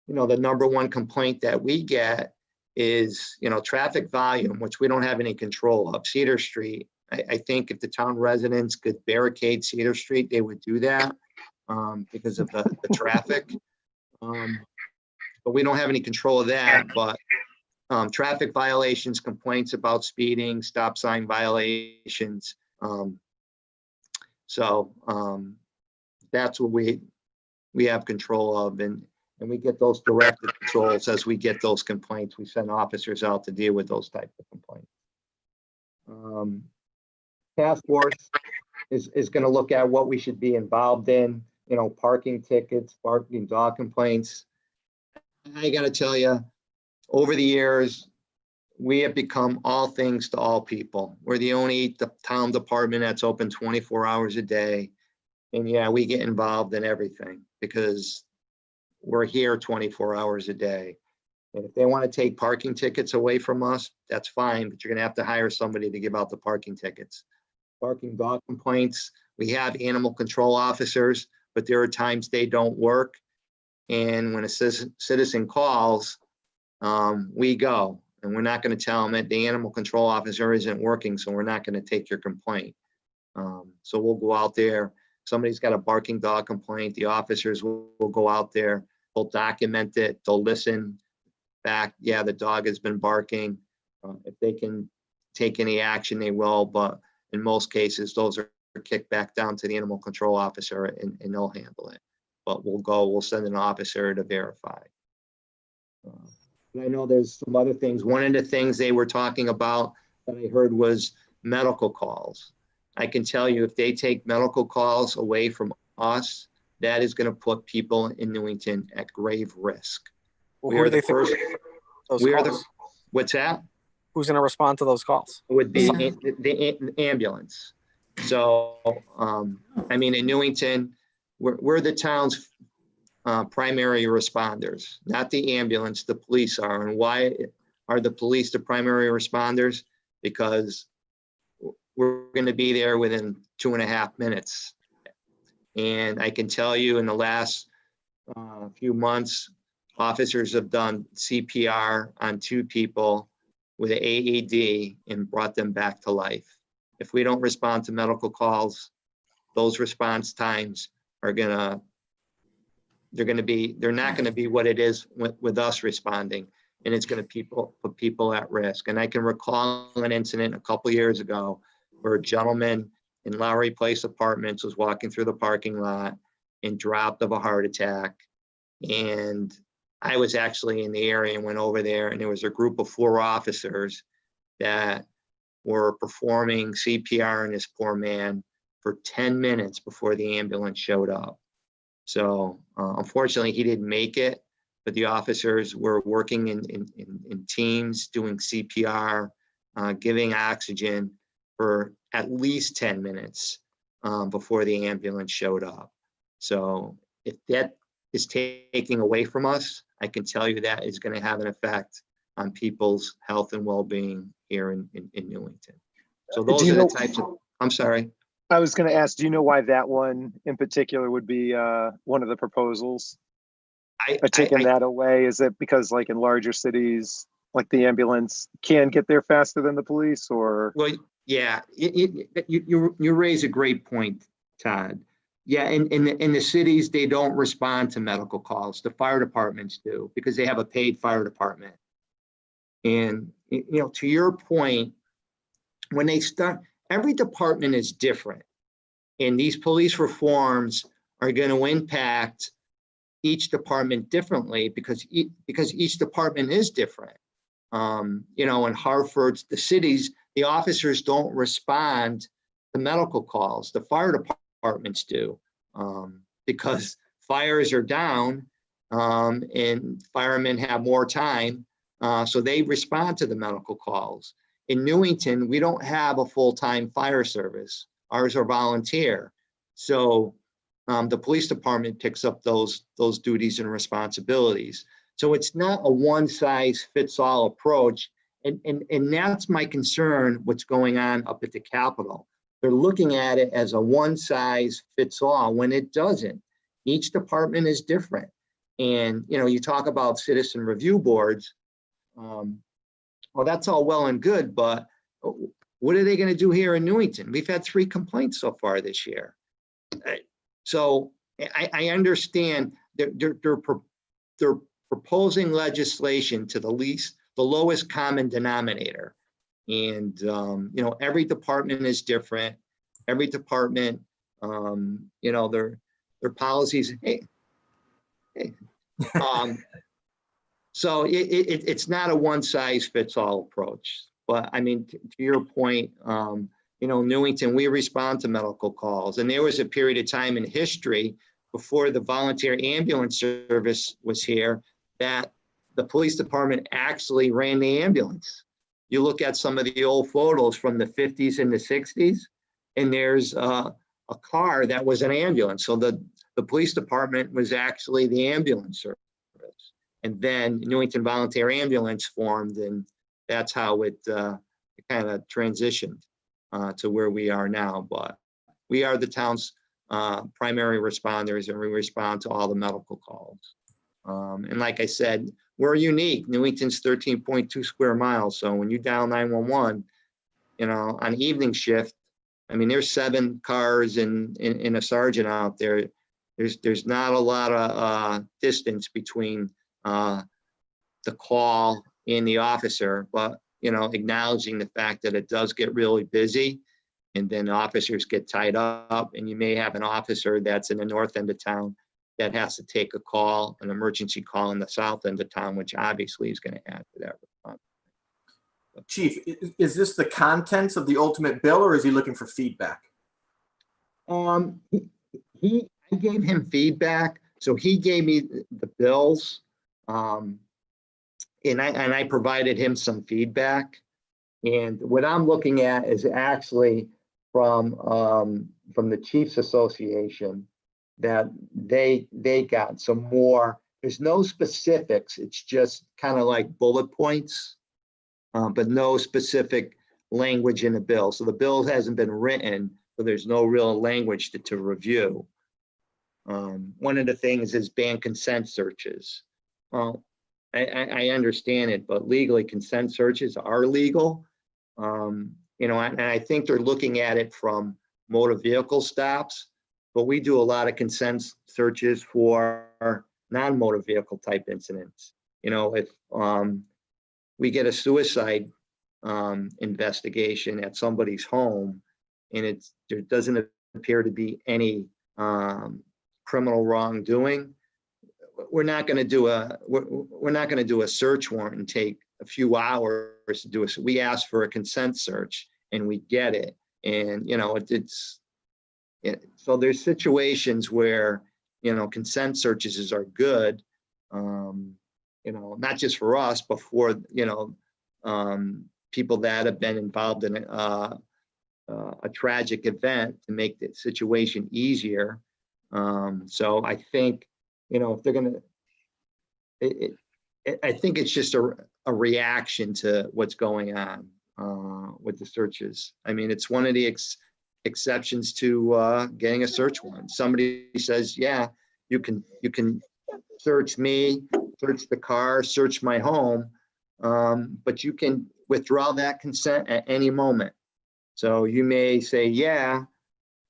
you know, the #1 complaint that we get is, you know, traffic volume, which we don't have any control of. Cedar Street, I think if the town residents could barricade Cedar Street, they would do that because of the traffic. But we don't have any control of that. But traffic violations, complaints about speeding, stop sign violations. That's what we have control of, and we get those directed patrols as we get those complaints. We send officers out to deal with those types of complaints. Task force is going to look at what we should be involved in, you know, parking tickets, barking dog complaints. I got to tell you, over the years, we have become all things to all people. We're the only town department that's open 24 hours a day. And yeah, we get involved in everything because we're here 24 hours a day. And if they want to take parking tickets away from us, that's fine, but you're gonna have to hire somebody to give out the parking tickets. Barking dog complaints, we have animal control officers, but there are times they don't work. And when a citizen calls, we go, and we're not gonna tell them that the animal control officer isn't working, so we're not gonna take your complaint. So we'll go out there. Somebody's got a barking dog complaint, the officers will go out there, they'll document it, they'll listen back. Yeah, the dog has been barking. If they can take any action, they will, but in most cases, those are kicked back down to the animal control officer and they'll handle it. But we'll send an officer to verify. And I know there's some other things. One of the things they were talking about that I heard was medical calls. I can tell you if they take medical calls away from us, that is going to put people in Newington at grave risk. Well, We who are do they the think first, those we are the, calls? what's that? Who's going to respond to those calls? Would be the ambulance. So, I mean, in Newington, we're the town's primary responders, not the ambulance, the police are. And why are the police the primary responders? Because we're going to be there within 2.5 minutes. And I can tell you in the last few months, officers have done CPR on 2 people with an AED and brought them back to life. If we don't respond to medical calls, those response times are they're not gonna be what it is with us responding, and it's gonna put people at risk. And I can recall an incident a couple years ago where a gentleman in Lowry Place Apartments was walking through the parking lot and dropped of a heart attack. And I was actually in the area and went over there, and there was a group of 4 officers that were performing CPR on this poor man for 10 minutes before the ambulance showed up. So unfortunately, he didn't make it, but the officers were working in teams doing CPR, giving oxygen for at least 10 minutes before the ambulance showed up. So if that is taking away from us, I can tell you that is going to have an effect on people's health and well-being here in Newington. So those are the types of, I'm sorry. I was going to ask, do you know why that one in particular would be one of the proposals? Taking that away, is it because like in larger cities, like the ambulance can get there faster than the police, or? Well, yeah, you raise a great point, Todd. Yeah, in the cities, they don't respond to medical calls. The fire departments do because they have a paid fire department. And, you know, to your point, when they start, every department is different. And these police reforms are going to impact each department differently because each department is different. You know, in Hartford, the cities, the officers don't respond to medical calls. The fire departments do because fires are down and firemen have more time. So they respond to the medical calls. In Newington, we don't have a full-time fire service. Ours are volunteer. So the police department picks up those duties and responsibilities. So it's not a one-size-fits-all approach. And that's my concern, what's going on up at the Capitol. They're looking at it as a one-size-fits-all when it doesn't. Each department is different. And, you know, you talk about citizen review boards. Well, that's all well and good, but what are they going to do here in Newington? We've had 3 complaints so far this year. So I understand they're proposing legislation to the lowest common denominator. And, you know, every department is different. Every department, you know, their policies. Hey. So it's not a one-size-fits-all approach. But I mean, to your point, you know, Newington, we respond to medical calls. And there was a period of time in history before the volunteer ambulance service was here that the police department actually ran the ambulance. You look at some of the old photos from the 50s and the 60s, and there's a a car that was an ambulance. So the police department was actually the ambulance service. And then Newington Volunteer Ambulance formed, and that's how it kind of transitioned to where we are now. But we are the town's primary responders, and we respond to all the medical calls. And like I said, we're unique. Newington's 13.2 square miles. So when you dial 911, you know, on evening shift, I mean, there's 7 cars and a sergeant out there. There's not a lot of distance between the call and the officer, but, you know, acknowledging the fact that it does get really busy, and then officers get tied up, and you may have an officer that's in the north end of town that has to take a call, an emergency call in the south end of town, which obviously is going to add to that response. Chief, is this the contents of the ultimate bill, or is he looking for feedback? I gave him feedback, so he gave me the bills, and I provided him some feedback. And what I'm looking at is actually from the Chiefs Association, that they got some more. There's no specifics. It's just kind of like bullet points, but no specific language in the bill. So the bill hasn't been written, so there's no real language to review. One of the things is ban consent searches. Well, I understand it, but legally consent searches are legal. You know, and I think they're looking at it from motor vehicle stops, but we do a lot of consent searches for non-motor vehicle type incidents. You know, if we get a suicide investigation at somebody's home, and there doesn't appear to be any criminal wrongdoing, we're not going to do a search warrant and take a few hours to do it. So we ask for a consent search and we get it. And, you know, so there's situations where, you know, consent searches are good, you know, not just for us, but for, you know, people that have been involved in a tragic event to make the situation easier. So I think, you know, if they're going to, I think it's just a reaction to what's going on with the searches. I mean, it's one of the exceptions to getting a search warrant. Somebody says, yeah, you can search me, search the car, search my home, but you can withdraw that consent at any moment. So you may say, yeah,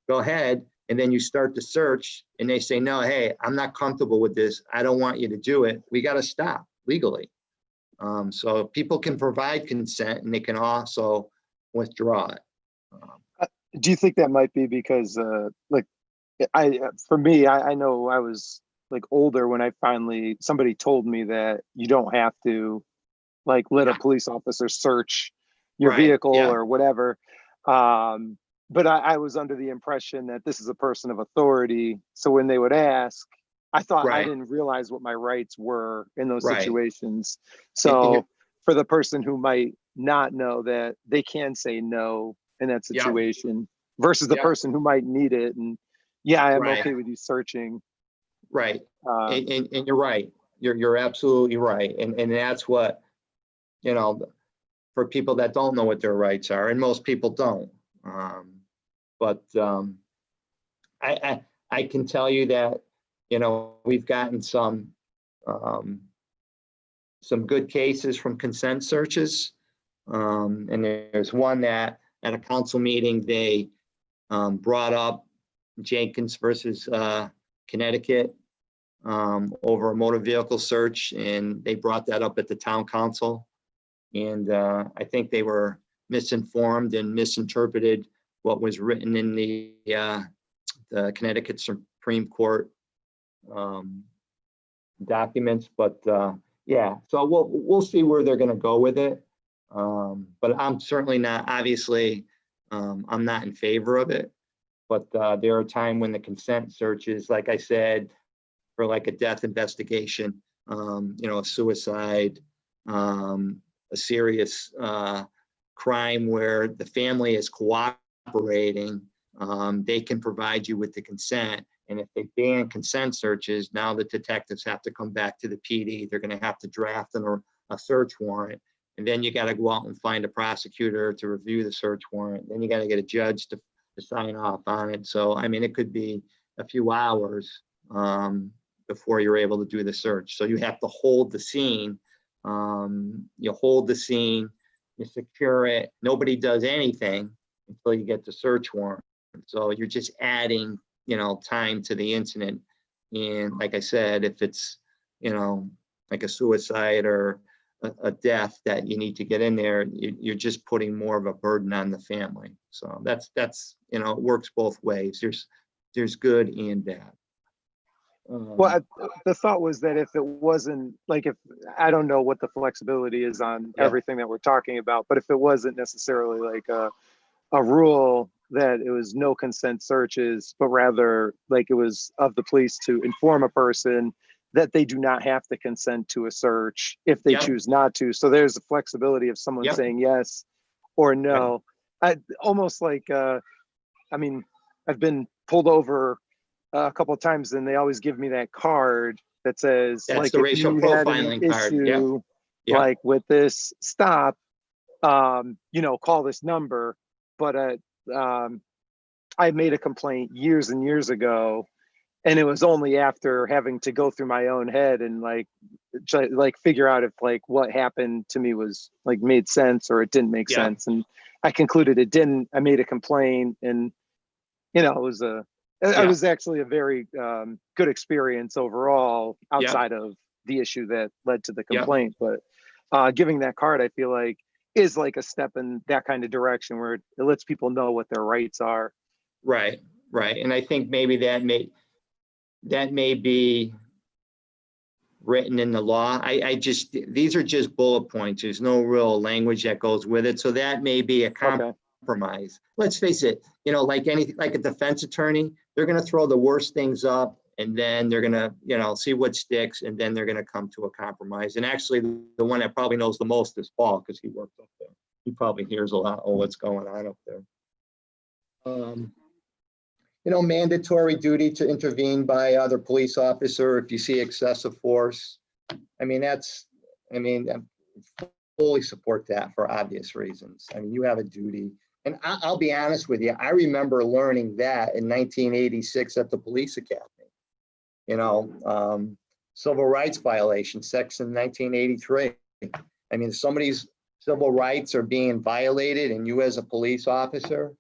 go ahead. And then you start the search and they say, no, hey, I'm not comfortable with this. I don't want you to do it. We got to stop legally. So people can provide consent and they can also withdraw it. Do you think that might be because, like, for me, I know I was like older when somebody told me that you don't have to like let a police officer search your vehicle or whatever. But I was under the impression that this is a person of authority. So when they would ask, I thought I didn't realize what my rights were in those situations. So for the person who might not know that, they can say no in that situation versus the person who might need it. And I'm okay with you searching. Right. And you're right. You're absolutely right. And that's what, you know, for people that don't know what their rights are, and most people don't. But I can tell you that, you know, we've gotten some good cases from consent searches. And there's one that at a council meeting, they brought up Jenkins versus Connecticut over a motor vehicle search. And they brought that up at the town council. And I think they were misinformed and misinterpreted what was written in the Connecticut Supreme Court documents. But so we'll see where they're going to go with it. But I'm certainly not, obviously, I'm not in favor of it. But there are times when the consent searches, like I said, for like a death investigation, you know, a suicide, a serious crime where the family is cooperating, they can provide you with the consent. And if they ban consent searches, now the detectives have to come back to the PD. They're going to have to draft a search warrant. And then you got to go out and find a prosecutor to review the search warrant. Then you got to get a judge to sign off on it. So, I mean, it could be a few hours before you're able to do the search. So you have to hold the scene. You hold the scene, you secure it. Nobody does anything until you get the search warrant. So you're just adding, time to the incident. And like I said, if it's, like a suicide or a death that you need to get in there, you're just putting more of a burden on the family. So that's it works both ways. There's good and bad. Well, the thought was that if it wasn't like, if I don't know what the flexibility is on Yeah. everything that we're talking about, but if it wasn't necessarily like a rule that it was no consent searches, but rather like it was of the police to inform a person that they do not have to consent to a search if they Yep. choose not to. So there's the flexibility of someone Yep. saying yes or no. I almost like, I mean, I've been pulled over a couple of times and they always give me that card that says, That's like, the if racial you had an profiling card. Yep. issue, Yep. like with this stop, call this number. But I made a complaint years and years ago, and it was only after having to go through my own head and like figure out if like what happened to me was like made sense or it didn't make Yeah. sense. And I concluded it didn't. I made a complaint, and it was Yeah. it was actually a very good experience overall outside of the issue that led to the Yeah. complaint. But giving that card, I feel like, is like a step in that kind of direction where it lets people know what their rights are. Right. And I think maybe that may be written in the law. These are just bullet points. There's no real language that goes with it. So that may be a Okay. compromise. Let's face it, like anything, like a defense attorney, they're going to throw the worst things up and then they're going to, see what sticks, and then they're going to come to a compromise. And actually the one that probably knows the most is Paul, because he worked up there. He probably hears a lot of what's going on up there. Mandatory duty to intervene by other police officer if you see excessive force. I fully support that for obvious reasons. I mean, you have a duty. And I'll be honest with you, I remember learning that in 1986 at the police academy. Civil rights violation, section 1983. I mean, if somebody's civil rights are being violated and you as a police officer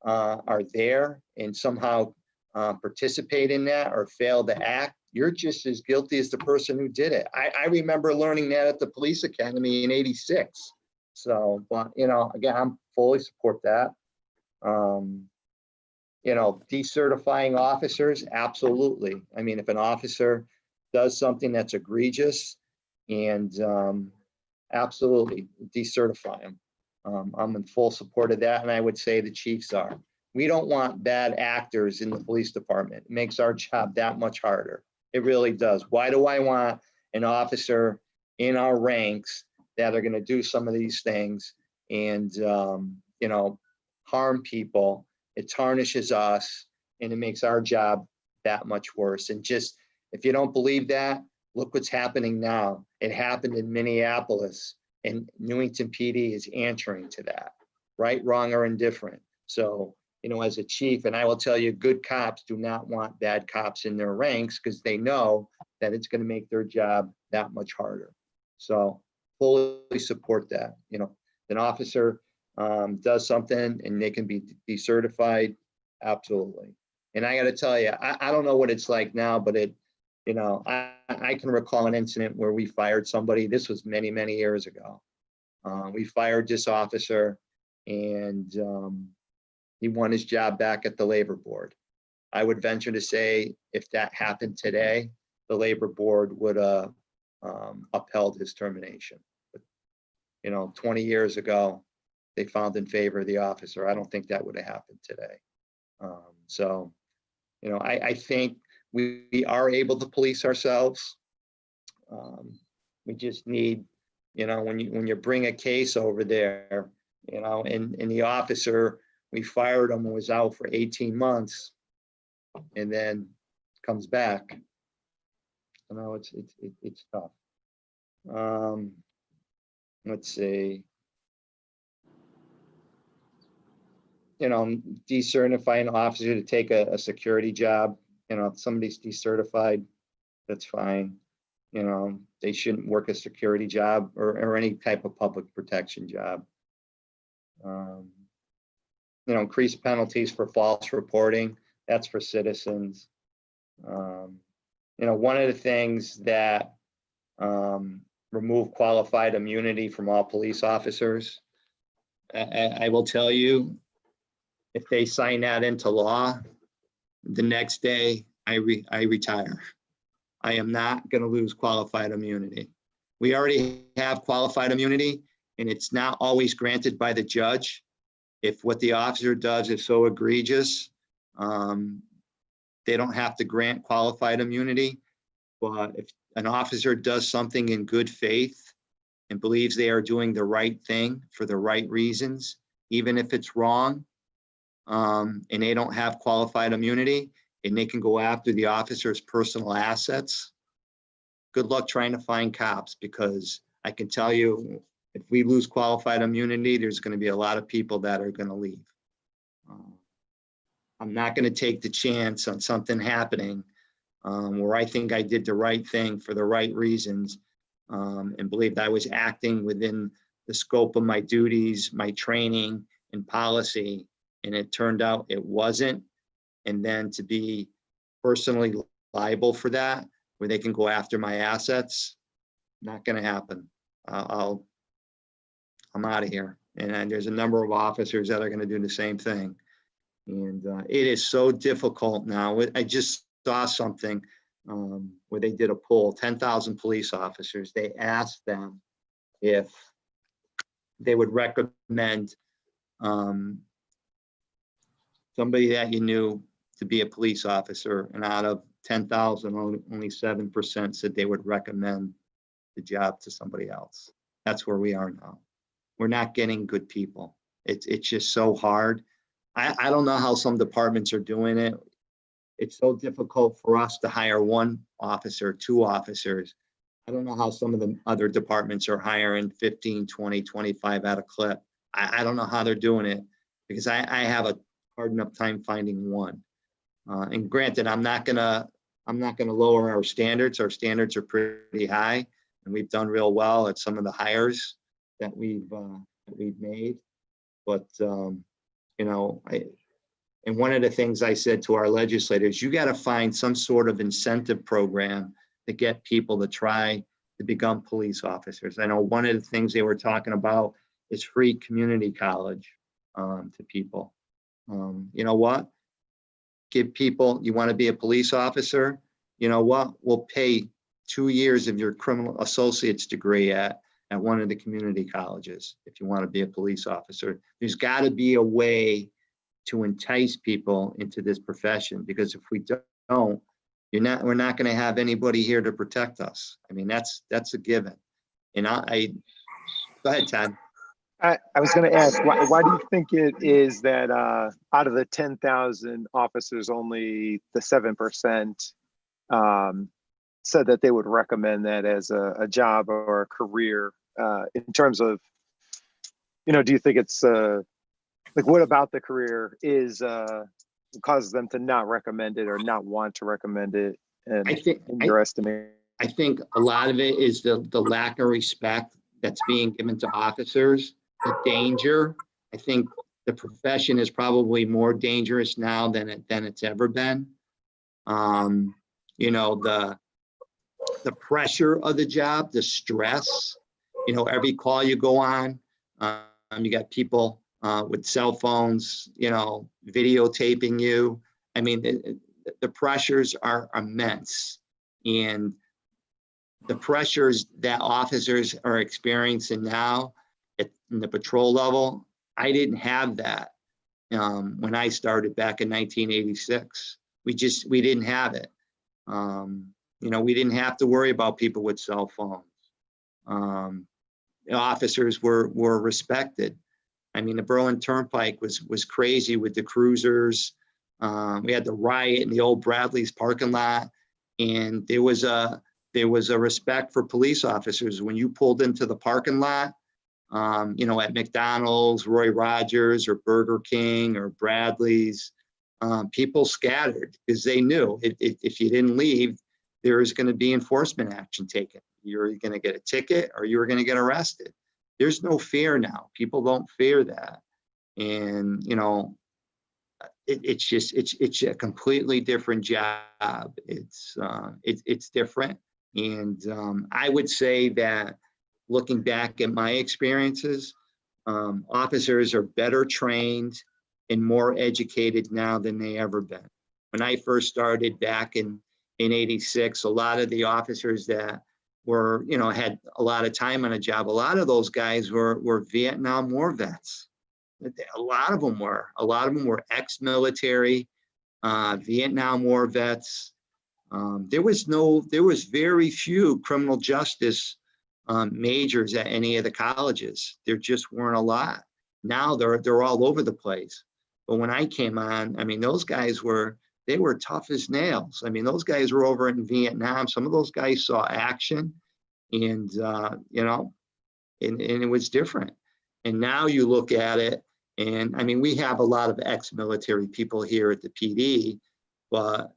are there and somehow participate in that or fail to act, you're just as guilty as the person who did it. I remember learning that at the police academy in 86. So, but, again, I'm fully support that. Decertifying officers, absolutely. I mean, if an officer does something that's egregious, and absolutely decertify them. I'm in full support of that, and I would say the chiefs are. We don't want bad actors in the police department. It makes our job that much harder. It really does. Why do I want an officer in our ranks that are going to do some of these things and harm people? It tarnishes us, and it makes our job that much worse. And just, if you don't believe that, look what's happening now. It happened in Minneapolis, and Newington PD is answering to that, right, wrong, or indifferent. So, as a chief, and I will tell you, good cops do not want bad cops in their ranks because they know that it's going to make their job that much harder. So fully support that. An officer does something and they can be decertified, absolutely. And I got to tell you, I don't know what it's like now, but I can recall an incident where we fired somebody. This was many, many years ago. We fired this officer, and he won his job back at the labor board. I would venture to say if that happened today, the labor board would upheld his termination. But, 20 years ago, they found in favor of the officer. I don't think that would have happened today. I think we are able to police ourselves. We just need, when you bring a case over there, and the officer we fired him and was out for 18 months and then comes back. You know, it's tough. Let's see. You know, decertifying an officer to take a security job, you know, if somebody's decertified, that's fine. You know, they shouldn't work a security job or any type of public protection job. You know, increase penalties for false reporting. That's for citizens. You know, one of the things that remove qualified immunity from all police officers. I will tell you, if they sign that into law, the next day I retire. I am not going to lose qualified immunity. We already have qualified immunity, and it's not always granted by the judge. If what the officer does is so egregious, they don't have to grant qualified immunity. But if an officer does something in good faith and believes they are doing the right thing for the right reasons, even if it's wrong, and they don't have qualified immunity, and they can go after the officer's personal assets, good luck trying to find cops, because I can tell you, if we lose qualified immunity, there's going to be a lot of people that are going to leave. I'm not going to take the chance on something happening where I think I did the right thing for the right reasons, and believed I was acting within the scope of my duties, my training and policy, and it turned out it wasn't. And then to be personally liable for that, where they can go after my assets, not going to happen. I'm out of here. And there's a number of officers that are going to do the same thing. And it is so difficult now. I just saw something where they did a poll, 10,000 police officers. They asked them if they would recommend somebody that you knew to be a police officer, and out of 10,000, only 7% said they would recommend the job to somebody else. That's where we are now. We're not getting good people. It's just so hard. I don't know how some departments are doing it. It's so difficult for us to hire one officer, two officers. I don't know how some of the other departments are hiring 15, 20, 25 at a clip. I don't know how they're doing it, because I have a hard enough time finding one. And granted, I'm not gonna lower our standards. Our standards are pretty high, and we've done real well at some of the hires that we've made. But you know, and one of the things I said to our legislators, you got to find some sort of incentive program to get people to try to become police officers. I know one of the things they were talking about is free community college to people. You know what? Give people, you want to be a police officer? You know what? We'll pay 2 years of your criminal associate's degree at one of the community colleges if you want to be a police officer. There's got to be a way to entice people into this profession, because if we don't, we're not going to have anybody here to protect us. I mean, that's a given. And go ahead, Todd. I was going to ask, why do you think it is that out of the 10,000 officers, only the 7% said that they would recommend that as a job or a career, in terms of, you know, do you think it's like, what about the career is causes them to not recommend it or not want to recommend it? And in your estimate, I think a lot of it is the lack of respect that's being given to officers, the danger. I think the profession is probably more dangerous now than it's ever been. You know, the pressure of the job, the stress, you know, every call you go on, you got people with cell phones, you know, videotaping you. I mean, the pressures are immense, and the pressures that officers are experiencing now in the patrol level, I didn't have that when I started back in 1986. We didn't have it. You know, we didn't have to worry about people with cell phones. Officers were respected. I mean, the Berlin Turnpike was crazy with the cruisers. We had the riot in the old Bradley's parking lot, and there was a respect for police officers when you pulled into the parking lot. At McDonald's, Roy Rogers, or Burger King, or Bradley's, people scattered because they knew if you didn't leave, there was going to be enforcement action taken. You're going to get a ticket or you were going to get arrested. There's no fear now. People don't fear that. And, it's a completely different job. It's different. And I would say that looking back at my experiences, officers are better trained and more educated now than they ever been. When I first started back in 86, a lot of the officers that were, had a lot of time on a job, a lot of those guys were Vietnam War vets. A lot of them were ex-military, Vietnam War vets. There was very few criminal justice majors at any of the colleges. There just weren't a lot. Now they're all over the place. But when I came on, I mean, those guys were tough as nails. I mean, those guys were over in Vietnam. Some of those guys saw action, and and it was different. And now you look at it, and I mean, we have a lot of ex-military people here at the PD, but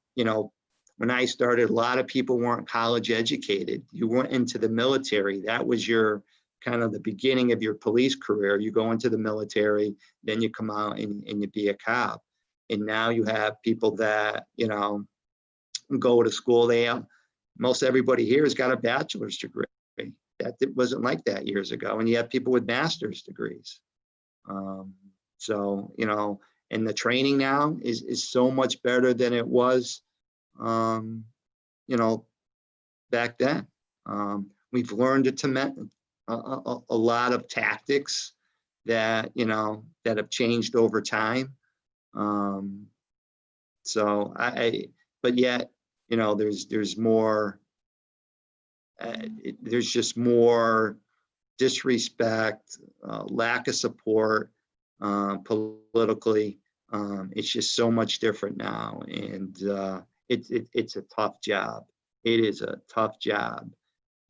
when I started, a lot of people weren't college educated. You went into the military. That was your kind of the beginning of your police career. You go into the military, then you come out and you be a cop. And now you have people that, go to school. Most everybody here has got a bachelor's degree. That wasn't like that years ago. And you have people with master's degrees. And the training now is so much better than it was, back then. We've learned a lot of tactics that, that have changed over time. But yet, there's more, there's just more disrespect, lack of support, politically. It's just so much different now. And it's a tough job. It is a tough job.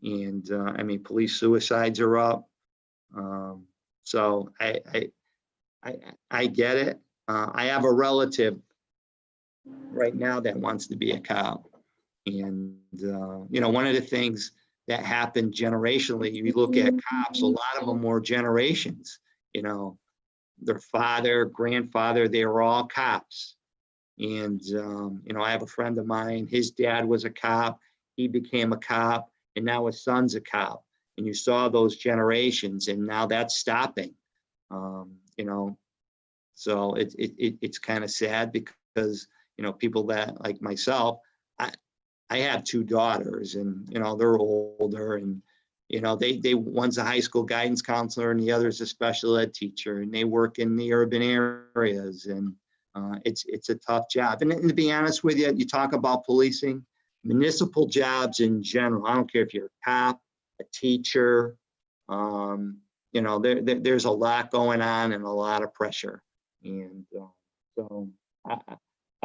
And I mean, police suicides are up. So I get it. I have a relative right now that wants to be a cop. And, one of the things that happened generationally, you look at cops, a lot of them were generations, their father, grandfather, they were all cops. And, I have a friend of mine, his dad was a cop, he became a cop, and now his son's a cop. And you saw those generations, and now that's stopping, So it's kind of sad because, people that like myself, I have two daughters, and, they're older, and, they one's a high school guidance counselor and the other's a special ed teacher, and they work in the urban areas, and it's a tough job. And to be honest with you, you talk about policing, municipal jobs in general. I don't care if you're a cop, a teacher, there's a lot going on and a lot of pressure. And so I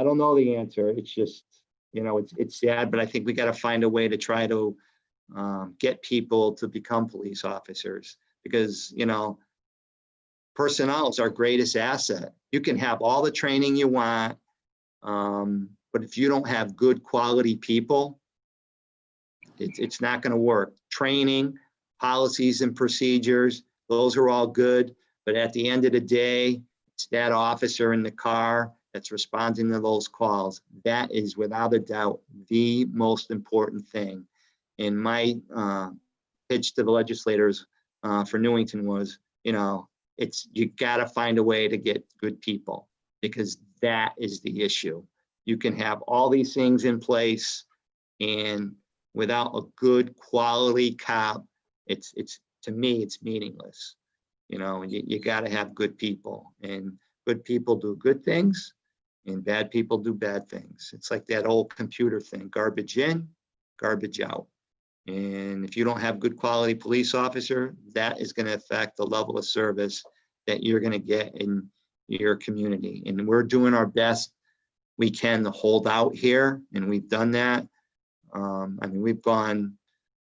don't know the answer. It's just, it's sad, but I think we got to find a way to try to get people to become police officers, because, personnel is our greatest asset. You can have all the training you want, but if you don't have good quality people, it's not going to work. Training, policies and procedures, those are all good. But at the end of the day, it's that officer in the car that's responding to those calls. That is without a doubt the most important thing. And my pitch to the legislators for Newington was, you got to find a way to get good people, because that is the issue. You can have all these things in place, and without a good quality cop, it's to me, it's meaningless. You got to have good people, and good people do good things, and bad people do bad things. It's like that old computer thing: garbage in, garbage out. And if you don't have good quality police officer, that is going to affect the level of service that you're going to get in your community. And we're doing our best we can to hold out here, and we've done that. I mean, we've gone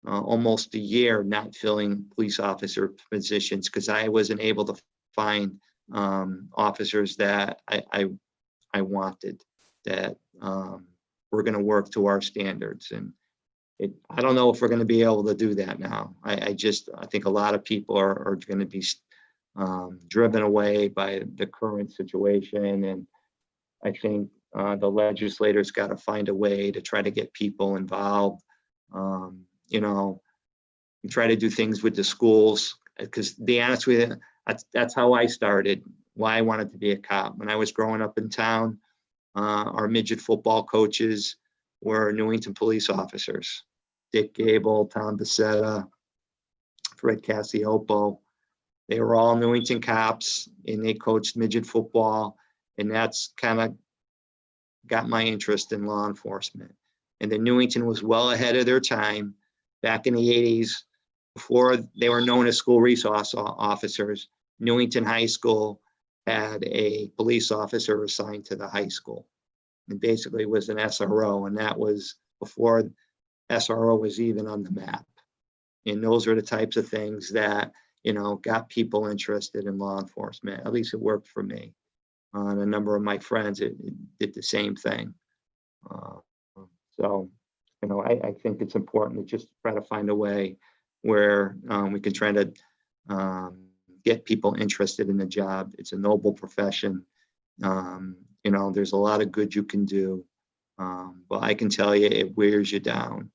almost a year not filling police officer positions because I wasn't able to find officers that I wanted, that were going to work to our standards. And I don't know if we're going to be able to do that now. I think a lot of people are going to be driven away by the current situation. And I think the legislators got to find a way to try to get people involved. You know, and try to do things with the schools, because to be honest with you, that's how I started, why I wanted to be a cop. When I was growing up in town, our midget football coaches were Newington police officers. Dick Gable, Tom Becerra, Fred Cassiopo. They were all Newington cops, and they coached midget football. And that's kind of got my interest in law enforcement. And then Newington was well ahead of their time. Back in the 80s, before they were known as school resource officers, Newington High School had a police officer assigned to the high school. And basically was an SRO, and that was before SRO was even on the map. And those are the types of things that, you know, got people interested in law enforcement. At least it worked for me. And a number of my friends, it did the same thing. So, you know, I think it's important to just try to find a way where we can try to get people interested in the job. It's a noble profession. You know, there's a lot of good you can do, but I can tell you it wears you down.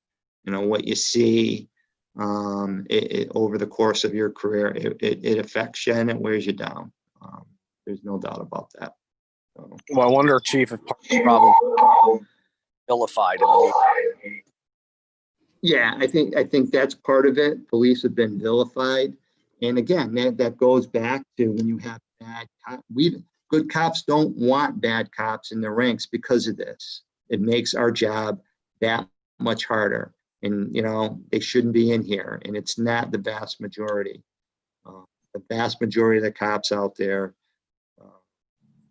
You know, what you see over the course of your career, it affects you and it wears you down. There's no doubt about that. So. Well, I wonder, Chief, if part of the problem vilified in the media. Yeah, I think that's part of it. Police have been vilified. And again, that goes back to when you have bad cops. Good cops don't want bad cops in the ranks because of this. It makes our job that much harder. And, you know, they shouldn't be in here. And it's not the vast majority. The vast majority of the cops out there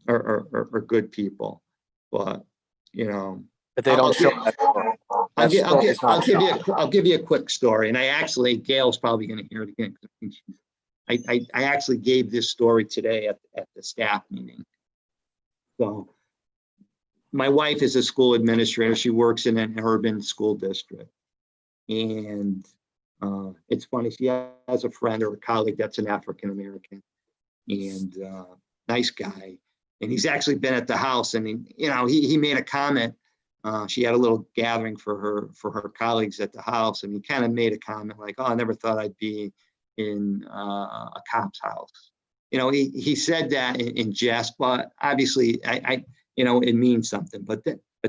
are good people. But, you know, But they don't show that. I'll give you a quick story. And Gail's probably going to hear it again. I actually gave this story today at the staff meeting. So my wife is a school administrator. She works in an urban school district. And it's funny, she has a friend or a colleague that's an African-American and nice guy. And he's actually been at the house, and he made a comment. She had a little gathering for her colleagues at the house, and he kind of made a comment like, "Oh, I never thought I'd be in a cop's house." He said that in jest, but obviously it means something. But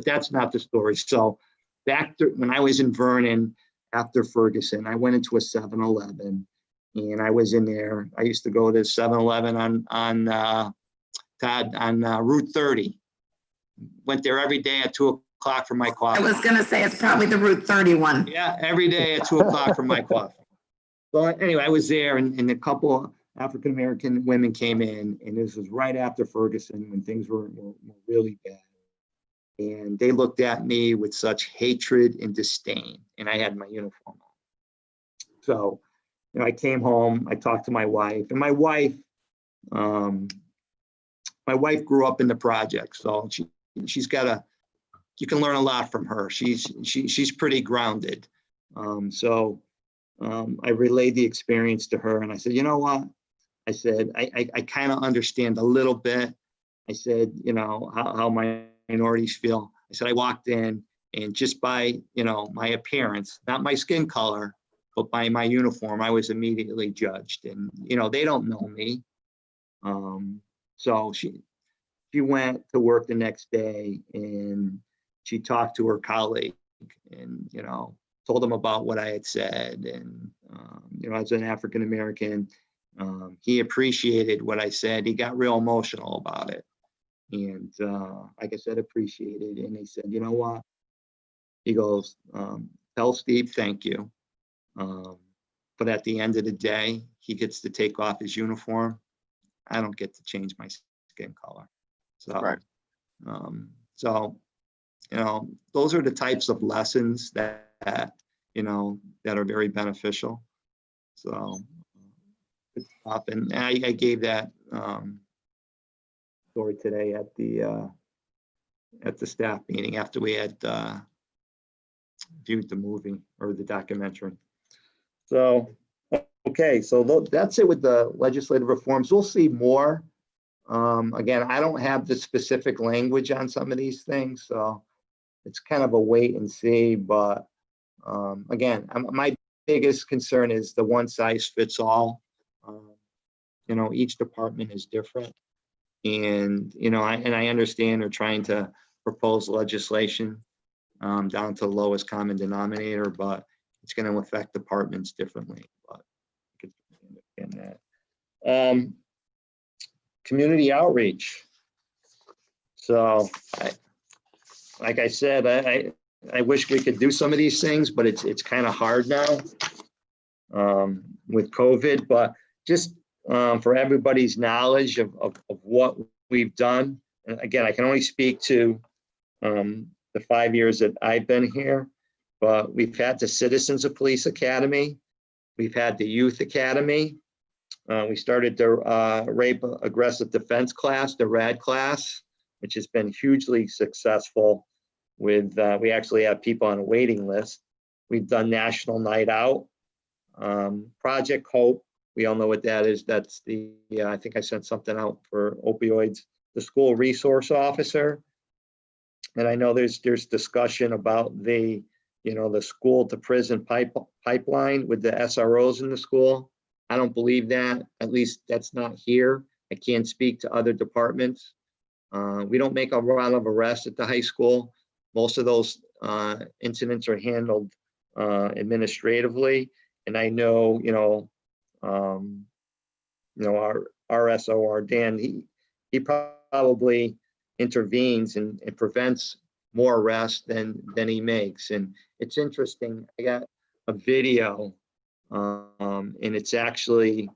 that's not the story. So back when I was in Vernon after Ferguson, I went into a 7-Eleven, and I was in there. I used to go to 7-Eleven on Route 30. Went there every day at 2 o'clock for my coffee. I was going to say it's probably the Route 31. Yeah, every day at 2 o'clock for my coffee. So anyway, I was there, and a couple African-American women came in, and this was right after Ferguson when things were really bad. And they looked at me with such hatred and disdain, and I had my uniform on. So, I came home, I talked to my wife, and my wife grew up in the projects, so she's got you can learn a lot from her. She's pretty grounded. I relayed the experience to her, and I said, you know what? I said, I kind of understand a little bit. I said, how minorities feel. I said, I walked in, and just by, my appearance, not my skin color, but by my uniform, I was immediately judged. And, they don't know me. So she went to work the next day, and she talked to her colleague and, told them about what I had said. And, as an African-American, he appreciated what I said. He got real emotional about it. And like I said, appreciated. And he said, you know what? He goes, tell Steve, thank you. But at the end of the day, he gets to take off his uniform I don't get to change my skin color. So, Right. So, those are the types of lessons that, that are very beneficial. So, it's tough. And I gave that story today at the staff meeting after we had viewed the movie or the documentary. So, okay, so that's it with the legislative reforms. We'll see more. Again, I don't have the specific language on some of these things, so it's kind of a wait and see. But again, my biggest concern is the one size fits all. Each department is different, and I understand they're trying to propose legislation down to the lowest common denominator, but it's going to affect departments differently. But I could understand that. Community outreach. So, like I said, I wish we could do some of these things, but it's kind of hard now with COVID. But just for everybody's knowledge of what we've done, and again, I can only speak to the 5 years that I've been here, but we've had the Citizens of Police Academy, we've had the Youth Academy. We started the Rape Aggressive Defense class, the RAD class, which has been hugely successful with, we actually have people on a waiting list. We've done National Night Out. Project Hope, we all know what that is. That's the, I think I sent something out for opioids. The School Resource Officer. And I know there's discussion about the, the school to prison pipeline with the SROs in the school. I don't believe that, at least that's not here. I can't speak to other departments. We don't make a lot of arrests at the high school. Most of those incidents are handled administratively. And I know, our RSOR, Dan, he probably intervenes and prevents more arrests than he makes. And it's interesting, I got a video and it's actually,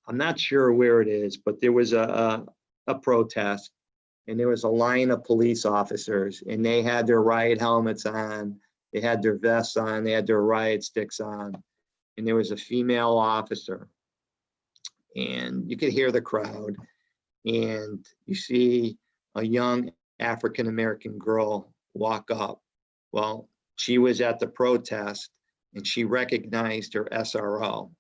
I'm not sure where it is, but there was a protest and there was a line of police officers and they had their riot helmets on, they had their vests on, they had their riot sticks on, and there was a female officer. And you could hear the crowd and you see a young African-American girl walk up. Well, she was at the protest and she recognized her SRO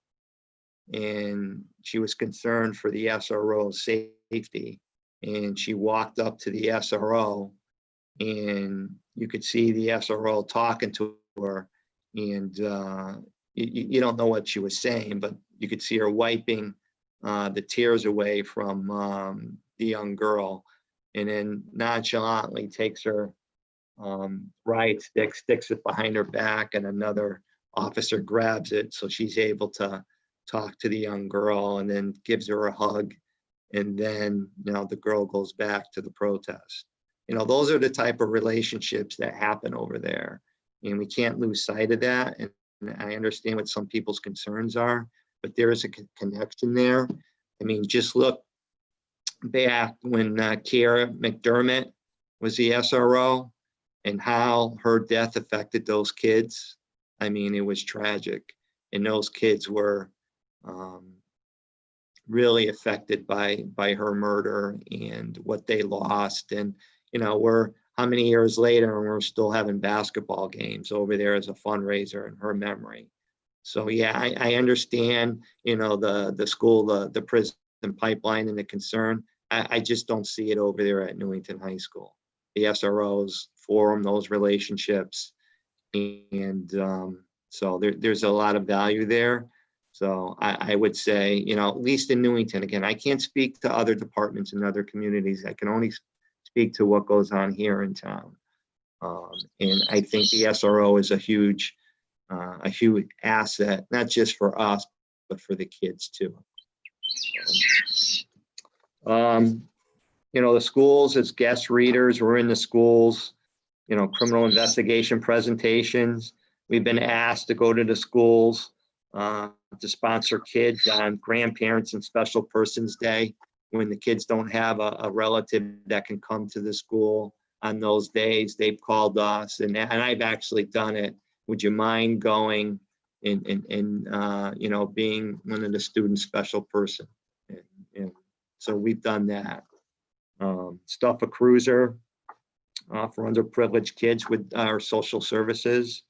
and she was concerned for the SRO's safety. And she walked up to the SRO and you could see the SRO talking to her, and you don't know what she was saying, but you could see her wiping the tears away from the young girl, and then nonchalantly takes her riot stick, sticks it behind her back, and another officer grabs it so she's able to talk to the young girl and then gives her a hug. And then, the girl goes back to the protest. Those are the type of relationships that happen over there. And we can't lose sight of that. And I understand what some people's concerns are, but there is a connection there. I mean, just look back when Kiara McDermott was the SRO and how her death affected those kids. I mean, it was tragic. And those kids were really affected by her murder and what they lost. And, we're how many years later and we're still having basketball games over there as a fundraiser in her memory. So yeah, I understand, the school, the prison pipeline and the concern. I just don't see it over there at Newington High School. The SROs form those relationships. And so there's a lot of value there. So I would say, at least in Newington, again, I can't speak to other departments and other communities. I can only speak to what goes on here in town. And I think the SRO is a huge asset, not just for us, but for the kids too. The schools as guest readers, we're in the schools, criminal investigation presentations. We've been asked to go to the schools to sponsor kids on Grandparents and Special Persons Day, when the kids don't have a relative that can come to the school on those days. They've called us, and I've actually done it. Would you mind going and being one of the students' special person? And so we've done that. Stuff a cruiser for underprivileged kids with our social services.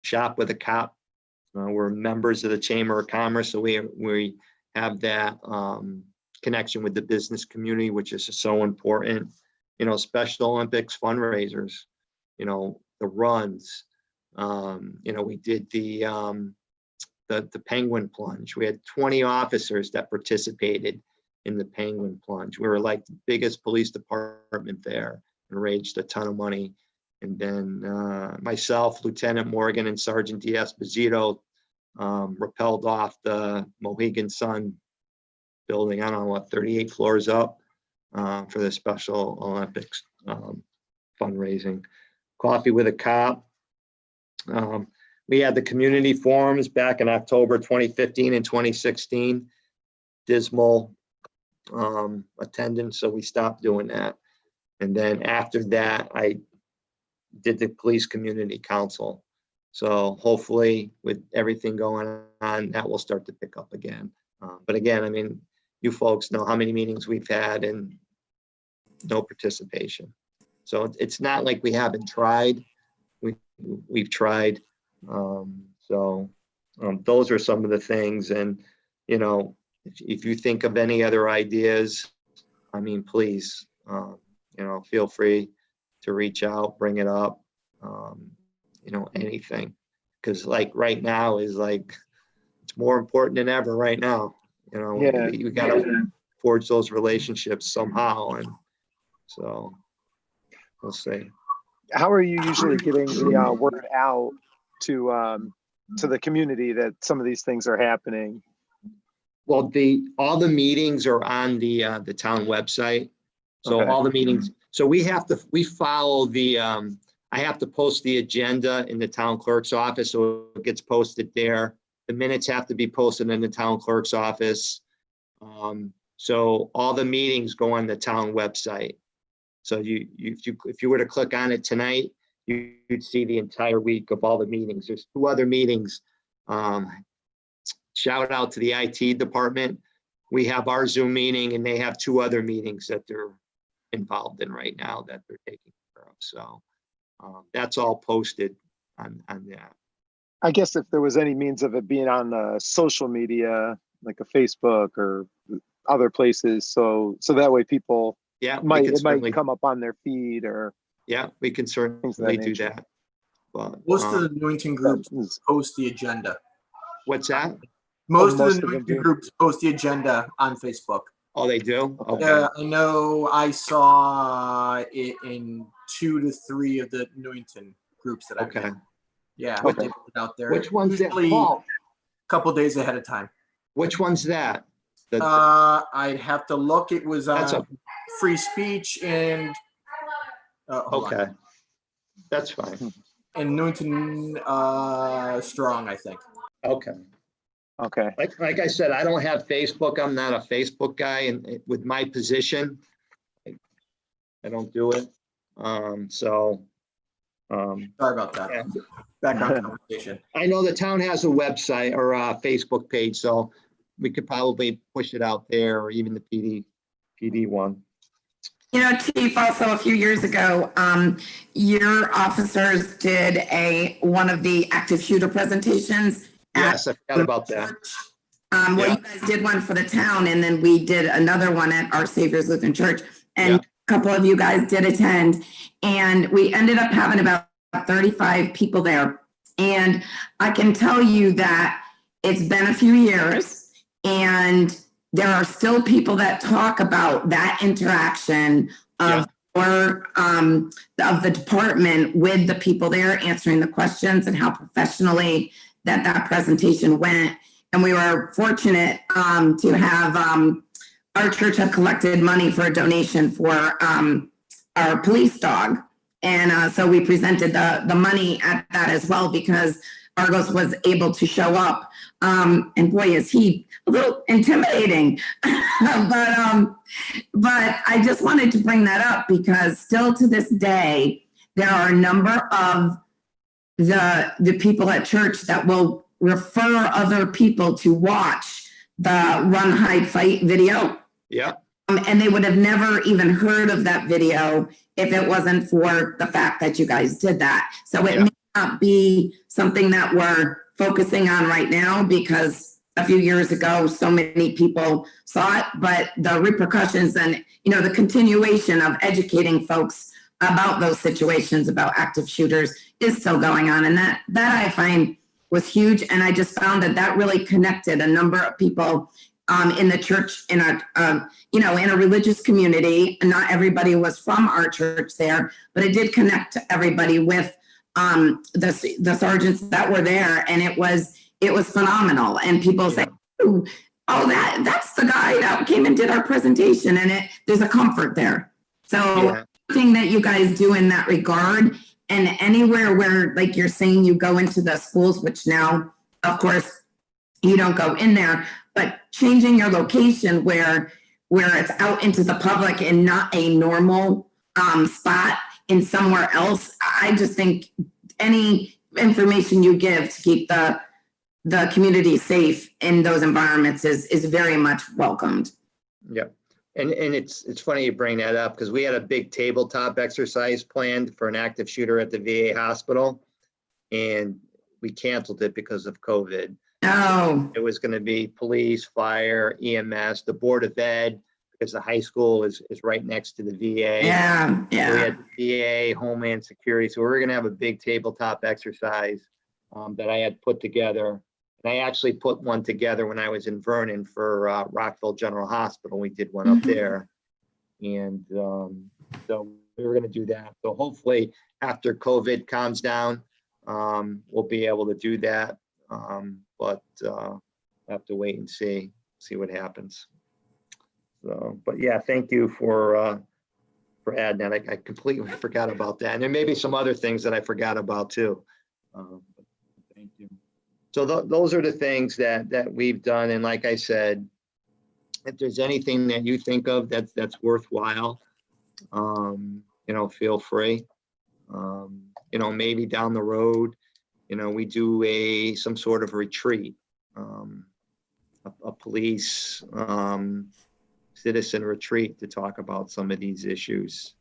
Shop with a cop. We're members of the Chamber of Commerce, so we have that connection with the business community, which is so important. Special Olympics fundraisers, the runs. We did the penguin plunge. We had 20 officers that participated in the penguin plunge. We were like the biggest police department there and raised a ton of money. And then myself, Lieutenant Morgan, and Sergeant D'Esposito rappelled off the Mohegan Sun building, I don't know what, 38 floors up for the Special Olympics fundraising. Coffee with a Cop. We had the community forums back in October 2015 and 2016. Dismal attendance, so we stopped doing that. And then after that, I did the Police Community Council. So hopefully with everything going on, that will start to pick up again. But again, I mean, you folks know how many meetings we've had and no participation. So it's not like we haven't tried. We've tried. Those are some of the things. And, if you think of any other ideas, I mean, please, feel free to reach out, bring it up, anything. Because like right now is like, it's more important than ever right now. We got to forge those relationships somehow. And so we'll see. How are you usually getting the word out to the community that some of these things are happening? Well, all the meetings are on the town website. So Okay. all the meetings, so we follow I have to post the agenda in the town clerk's office, so it gets posted there. The minutes have to be posted in the town clerk's office. So all the meetings go on the town website. So if you were to click on it tonight, you'd see the entire week of all the meetings. There's 2 other meetings. Shout out to the IT department. We have our Zoom meeting, and they have 2 other meetings that they're involved in right now that they're taking care of. So that's all posted on that. I guess if there was any means of it being on social media, like a Facebook or other places, so that way people Yeah, it might certainly, come up on their feed or yeah, we can certainly things of that do nature. that. But Most of the Newington groups post the agenda. what's that? Most most of of the them Newington do. groups post the agenda on Facebook. Oh, they do? Okay. I know I saw it in 2 to 3 of the Newington groups that I've Okay. been in. Yeah, What- they put it out there. Which one's that? Usually Paul, a couple days ahead of time. which one's that? I'd have to look. It was That's on free speech and hold on. Okay. That's fine. And Newington Strong, I think. Okay. Okay. Like I said, I don't have Facebook. I'm not a Facebook guy, and with my position, I don't do it. Sorry about that. Yeah. Background conversation. I know the town has a website or a Facebook page, so we could probably push it out there, or even the PD one. Chief, also a few years ago, your officers did one of the active shooter presentations. Yes, I forgot about that. Well, Yeah. you guys did one for the town, and then we did another one at Our Savior's Lutheran Church. And Yeah. a couple of you guys did attend, and we ended up having about 35 people there. And I can tell you that it's been a few years, and there are still people that talk about that interaction of the department with the people there answering the questions, and how professionally that presentation went. And we were fortunate to have our church had collected money for a donation for our police dog. And so we presented the money at that as well, because Argos was able to show up. And boy, is he a little intimidating. But I just wanted to bring that up because still to this day, there are a number of the people at church that will refer other people to watch the Run, Hide, Fight video. Yeah. And they would have never even heard of that video if it wasn't for the fact that you guys did that. So it may not be something that we're focusing on right now because a few years ago, so many people saw it, but the repercussions and, the continuation of educating folks about those situations, about active shooters is still going on. And that I find was huge. And I just found that really connected a number of people in the church, in a religious community. And not everybody was from our church there, but it did connect everybody with the sergeants that were there. And it was phenomenal. And people say, oh, that's the guy that came and did our presentation. And there's a comfort there. So everything that you guys do in that regard, and anywhere where, like you're saying, you go into the schools, which now, of course, you don't go in there, but changing your location where it's out into the public and not a normal spot in somewhere else. I just think any information you give to keep the community safe in those environments is very much welcomed. Yep. And it's funny you bring that up because we had a big tabletop exercise planned for an active shooter at the VA hospital, and we canceled it because of COVID. Oh. It was going to be police, fire, EMS, the Board of Ed, because the high school is right next to the VA. Yeah. We had the VA, Homeland Security. So we were going to have a big tabletop exercise that I had put together. And I actually put one together when I was in Vernon for Rockville General Hospital. We did one up there. And so we were going to do that. So hopefully after COVID calms down, we'll be able to do that. But have to wait and see what happens. So, but yeah, thank you for adding that. I completely forgot about that. And there may be some other things that I forgot about too. Thank you. So those are the things that we've done. And like I said, if there's anything that you think of that's worthwhile, feel free. Maybe down the road, we do some sort of retreat, a police citizen retreat to talk about some of these issues.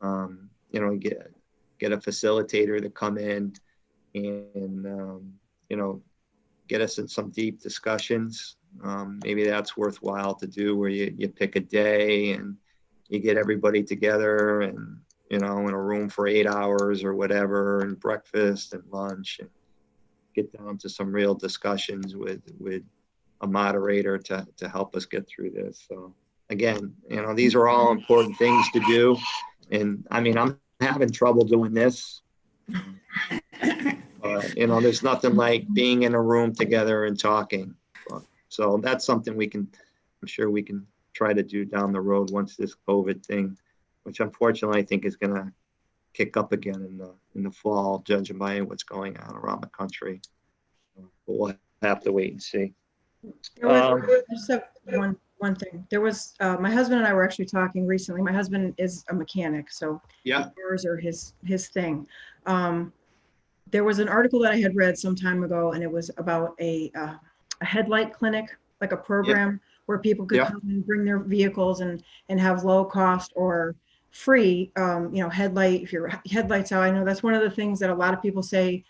Get a facilitator to come in and get us in some deep discussions. Maybe that's worthwhile to do, where you pick a day and you get everybody together and in a room for 8 hours or whatever, and breakfast and lunch, and get down to some real discussions with a moderator to help us get through this. So again, these are all important things to do. And I mean, I'm having trouble doing this. There's nothing like being in a room together and talking. So that's something I'm sure we can try to do down the road once this COVID thing, which unfortunately I think is going to kick up again in the fall, judging by what's going on around the country. But we'll have to wait and see. Just one thing. There was my husband and I were actually talking recently. My husband is a mechanic, so cars are his thing. There was an article that I had read some time ago, and it was about a headlight clinic, like a program where people could come and bring their vehicles and have low cost or free, headlight. If your headlights out, I know that's one of the things that a lot of people say.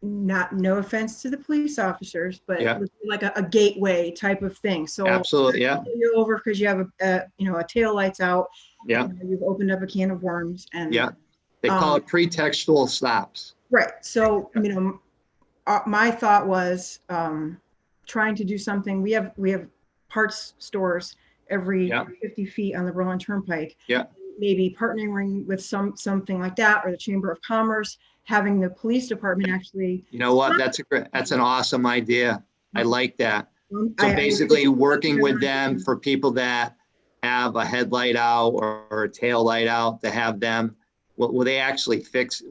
No offense to the police officers, but like a gateway type of thing. So absolutely, you're over because you have a tail lights out. You've opened up a can of worms, and they call it pretextual stops. Right. So my thought was trying to do something. We have parts stores every 50 feet on the Berlin Turnpike. Maybe partnering with something like that, or the Chamber of Commerce, having the police department actually. You know what? That's an awesome idea. I like that. So basically working with them for people that have a headlight out or a tail light out, to have them, will they actually fix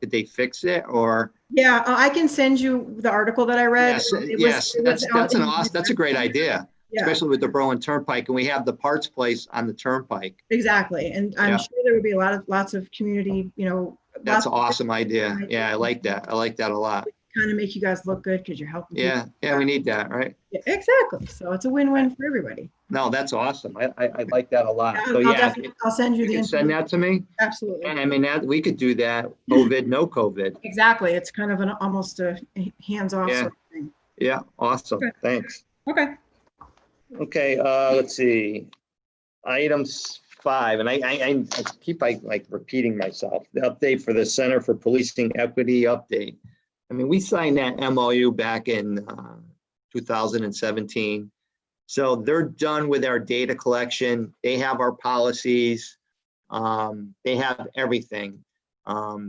Did they fix it or? Yeah, I can send you the article that I read. Yes, It was- yes, it was that's out an in- awesome, that's a great idea, Yeah, especially with the Berlin Turnpike, and we have the parts place on the Turnpike. exactly. And I'm Yeah. sure there would be lots of community, That's lots an awesome idea. Yeah, I like that. I like that a lot. kind of make you guys look good because you're helping people. Yeah, yeah, we need that, right? Yeah, exactly. So it's a win-win for everybody. No, that's awesome. I like that a lot. So I'll yeah, definitely- I'll send you you the can send that to me. Absolutely. And I mean, that, we could do that, COVID, no COVID. Exactly. It's kind of an almost a hands-off Yeah. sort of thing. Yeah, awesome. Okay. Thanks. Okay. Okay, let's see. Items 5, and I keep like repeating myself. The update for the Center for Policing Equity update. I mean, we signed that MOU back in 2017. So they're done with our data collection. They have our policies. They have everything.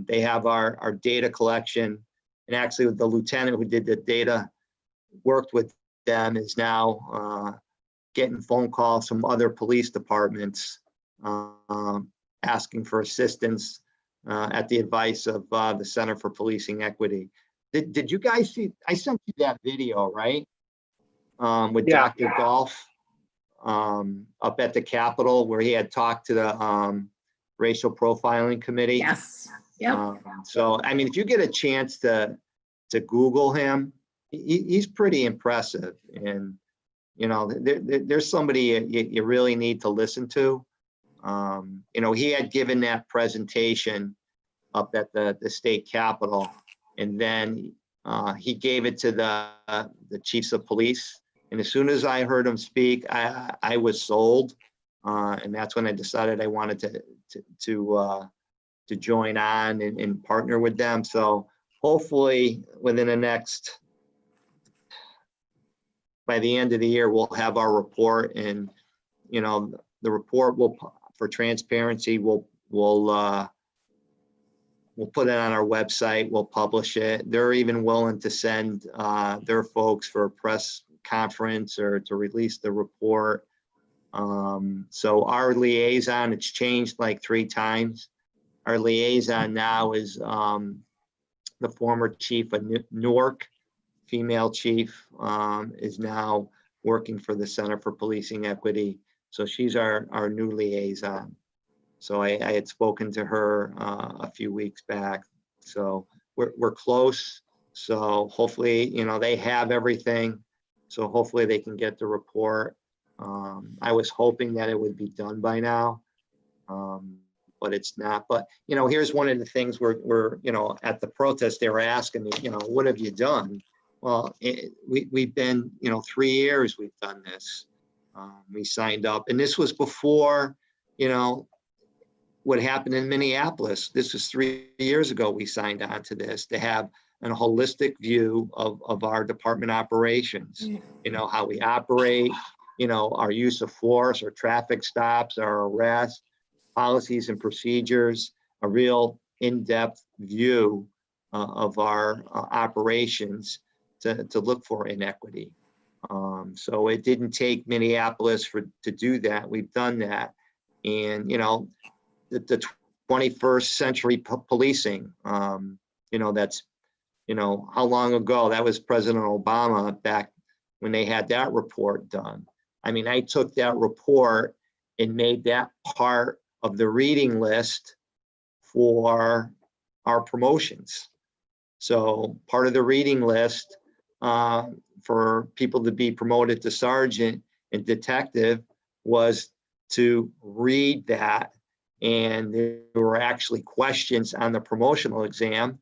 They have our data collection. And actually, the lieutenant who did the data worked with them is now getting phone calls from other police departments asking for assistance at the advice of the Center for Policing Equity. Did you guys see? I sent you that video, right? With Yeah. Dr. Golf up at the Capitol, where he had talked to the Racial Profiling Committee. Yes. Yep. So, I mean, if you get a chance to Google him, he's pretty impressive. And, there's somebody you really need to listen to. He had given that presentation up at the state capitol, and then he gave it to the chiefs of police. And as soon as I heard him speak, I was sold. And that's when I decided I wanted to join on and partner with them. So hopefully within the next, by the end of the year, we'll have our report, and, the report will, for transparency, we'll put it on our website, we'll publish it. They're even willing to send their folks for a press conference or to release the report. So our liaison, it's changed like 3 times. Our liaison now is the former chief of Newark, female chief, is now working for the Center for Policing Equity. So she's our new liaison. So I had spoken to her a few weeks back. So we're close. So hopefully, they have everything. So hopefully they can get the report. I was hoping that it would be done by now, but it's not. But, here's one of the things we're at the protest, they were asking me, what have you done? Well, we've been, 3 years we've done this. We signed up, and this was before, what happened in Minneapolis. This was 3 years ago. We signed on to this to have a holistic view of our department operations, how we operate, our use of force, our traffic stops, our arrests, policies and procedures, a real in-depth view of our operations to look for inequity. So it didn't take Minneapolis to do that. We've done that. And, the 21st century policing, that's, how long ago? That was President Obama back when they had that report done. I mean, I took that report and made that part of the reading list for our promotions. So part of the reading list for people to be promoted to sergeant and detective was to read that. And there were actually questions on the promotional exam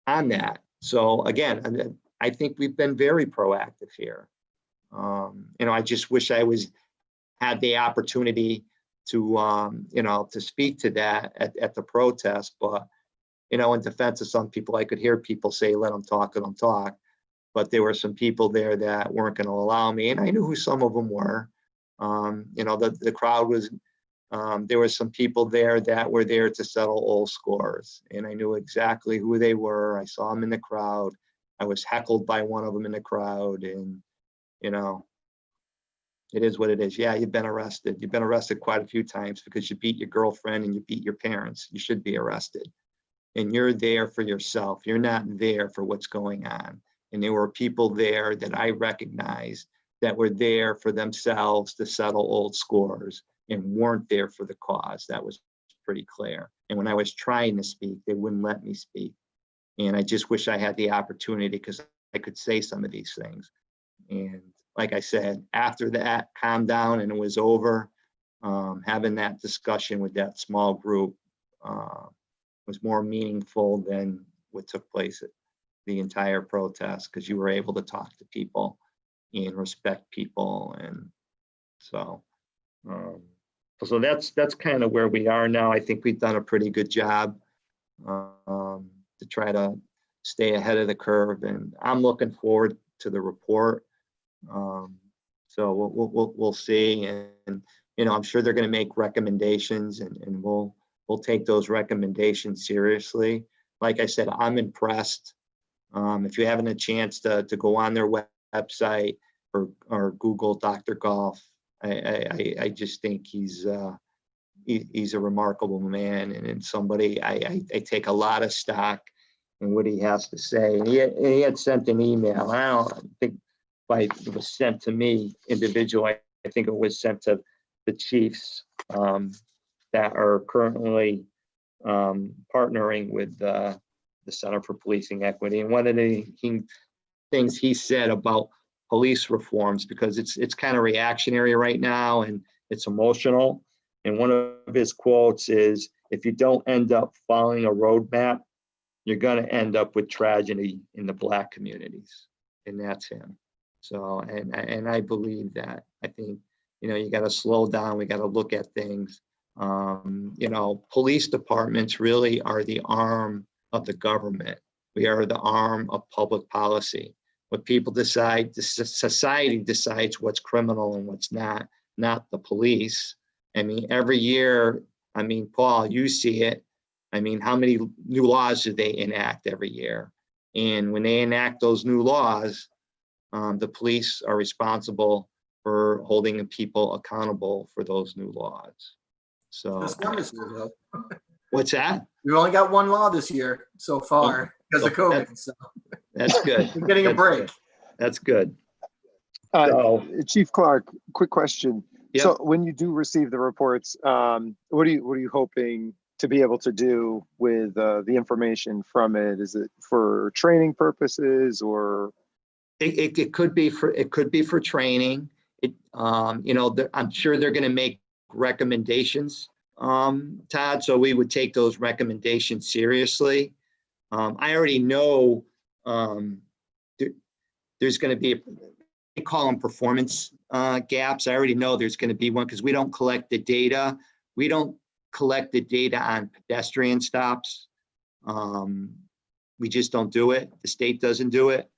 on that. So again, I think we've been very proactive here. I just wish I had the opportunity to, to speak to that at the protest. But, in defense of some people, I could hear people say, let them talk, let them talk. But there were some people there that weren't going to allow me. And I knew who some of them were. The crowd was, there were some people there that were there to settle old scores. And I knew exactly who they were. I saw them in the crowd. I was heckled by one of them in the crowd. And, it is what it is. Yeah, you've been arrested. You've been arrested quite a few times because you beat your girlfriend and you beat your parents. You should be arrested. and you're there for yourself. You're not there for what's going on. And there were people there that I recognized that were there for themselves to settle old scores and weren't there for the cause. That was pretty clear. And when I was trying to speak, they wouldn't let me speak. And I just wish I had the opportunity because I could say some of these things. And like I said, after that calmed down and it was over, having that discussion with that small group was more meaningful than what took place at the entire protest, because you were able to talk to people and respect people. And so that's kind of where we are now. I think we've done a pretty good job to try to stay ahead of the curve, and I'm looking forward to the report. So we'll see, and I'm sure they're going to make recommendations, and we'll take those recommendations seriously. Like I said, I'm impressed. If you're having a chance to go on their website or Google Dr. Golf, I just think he's a remarkable man, and somebody I take a lot of stock in what he has to say. And he had sent an email. I don't think it was sent to me individually. I think it was sent to the chiefs that are currently partnering with the Center for Policing Equity. And one of the things he said about police reforms, because it's kind of reactionary right now and it's emotional. And one of his quotes is, if you don't end up following a roadmap, you're going to end up with tragedy in the Black communities. And that's him. So, and I believe that. I think, you got to slow down. We got to look at things. Police departments really are the arm of the government. We are the arm of public policy. What people decide, the society decides what's criminal and what's not the police. I mean, every year, Paul, you see it. How many new laws do they enact every year? And when they enact those new laws, the police are responsible for holding people accountable for those new laws. So Just one this year, though. What's that? We've only got one law this year so far because of COVID. So That's good. we're getting a break. Good. That's good. So, Chief Clark, quick question. Yep. So when you do receive the reports, what are you hoping to be able to do with the information from it? Is it for training purposes, or? It could be for training. I'm sure they're going to make recommendations, Todd. So we would take those recommendations seriously. I already know there's going to be, they call them performance gaps. I already know there's going to be one because we don't collect the data. We don't collect the data on pedestrian stops. We just don't do it. The state doesn't do it.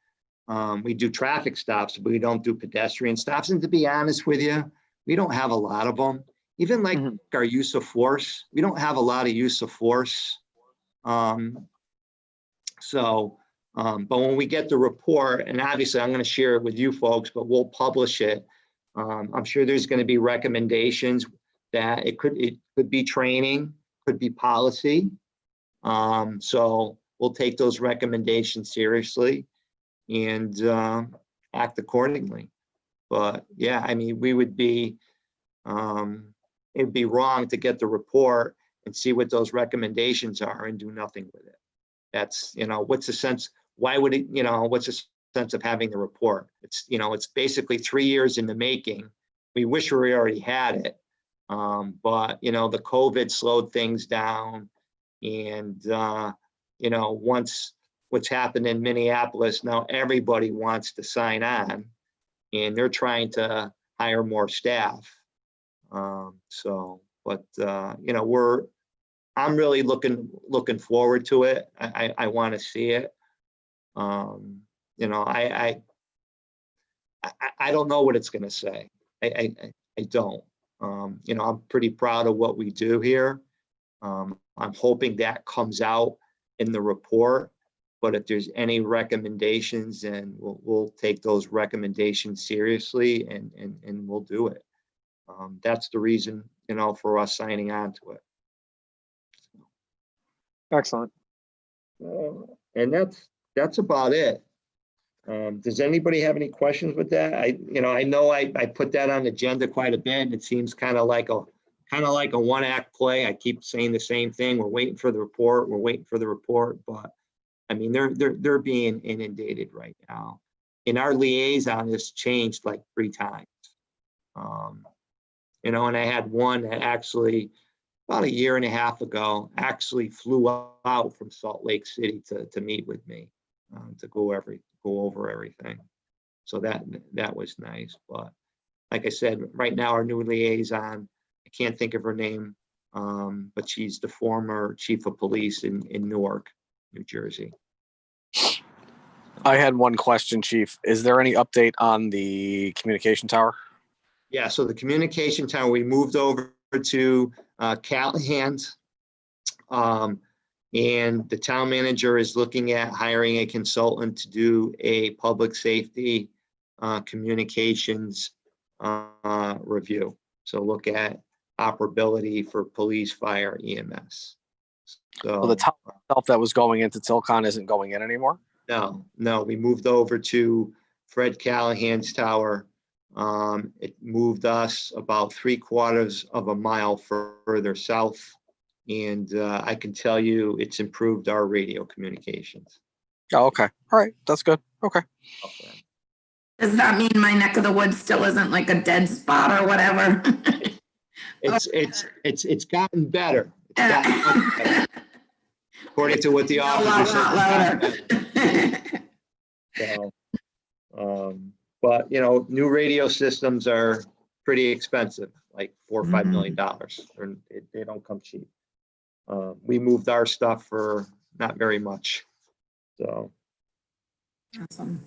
We do traffic stops, but we don't do pedestrian stops. And to be honest with you, we don't have a lot of them. Even like our use of force, we don't have a lot of use of force. But when we get the report, and obviously I'm going to share it with you folks, but we'll publish it. I'm sure there's going to be recommendations that it could be training, could be policy. So we'll take those recommendations seriously and act accordingly. But yeah, we would be, it'd be wrong to get the report and see what those recommendations are and do nothing with it. That's, what's the sense? Why would it, what's the sense of having the report? It's, it's basically 3 years in the making. We wish we already had it. But, the COVID slowed things down. And, once what's happened in Minneapolis, now everybody wants to sign on and they're trying to hire more staff. I'm really looking forward to it. I want to see it. I don't know what it's going to say. I don't. I'm pretty proud of what we do here. I'm hoping that comes out in the report. But if there's any recommendations, then we'll take those recommendations seriously and we'll do it. That's the reason, for us signing on to it. Excellent. And that's about it. Does anybody have any questions with that? I know I put that on the agenda quite a bit, and it seems kind of like a one-act play. I keep saying the same thing. We're waiting for the report. We're waiting for the report, but I mean, they're being inundated right now. And our liaison has changed like 3 times. And I had one that actually about 1.5 years ago actually flew out from Salt Lake City to meet with me, to go over everything. So that was nice. But like I said, right now our new liaison, I can't think of her name, but she's the former chief of police in Newark, New Jersey. I had one question, Chief. Is there any update on the communication tower? Yeah, so the communication tower, we moved over to Callahan's. And the town manager is looking at hiring a consultant to do a public safety communications review. So look at operability for police, fire, EMS. So the tower itself that was going into Tilcon isn't going in anymore? No, we moved over to Fred Callahan's tower. It moved us about 3/4 of a mile further south. And I can tell you it's improved our radio communications. Oh, okay. All right. That's good. Okay. Does that mean my neck of the woods still isn't like a dead spot or whatever? It's gotten better. It's gotten better. According to what the A officer lot said. louder. So, but new radio systems are pretty expensive, like $4 or $5 million. They don't come cheap. We moved our stuff for not very much. So, Awesome.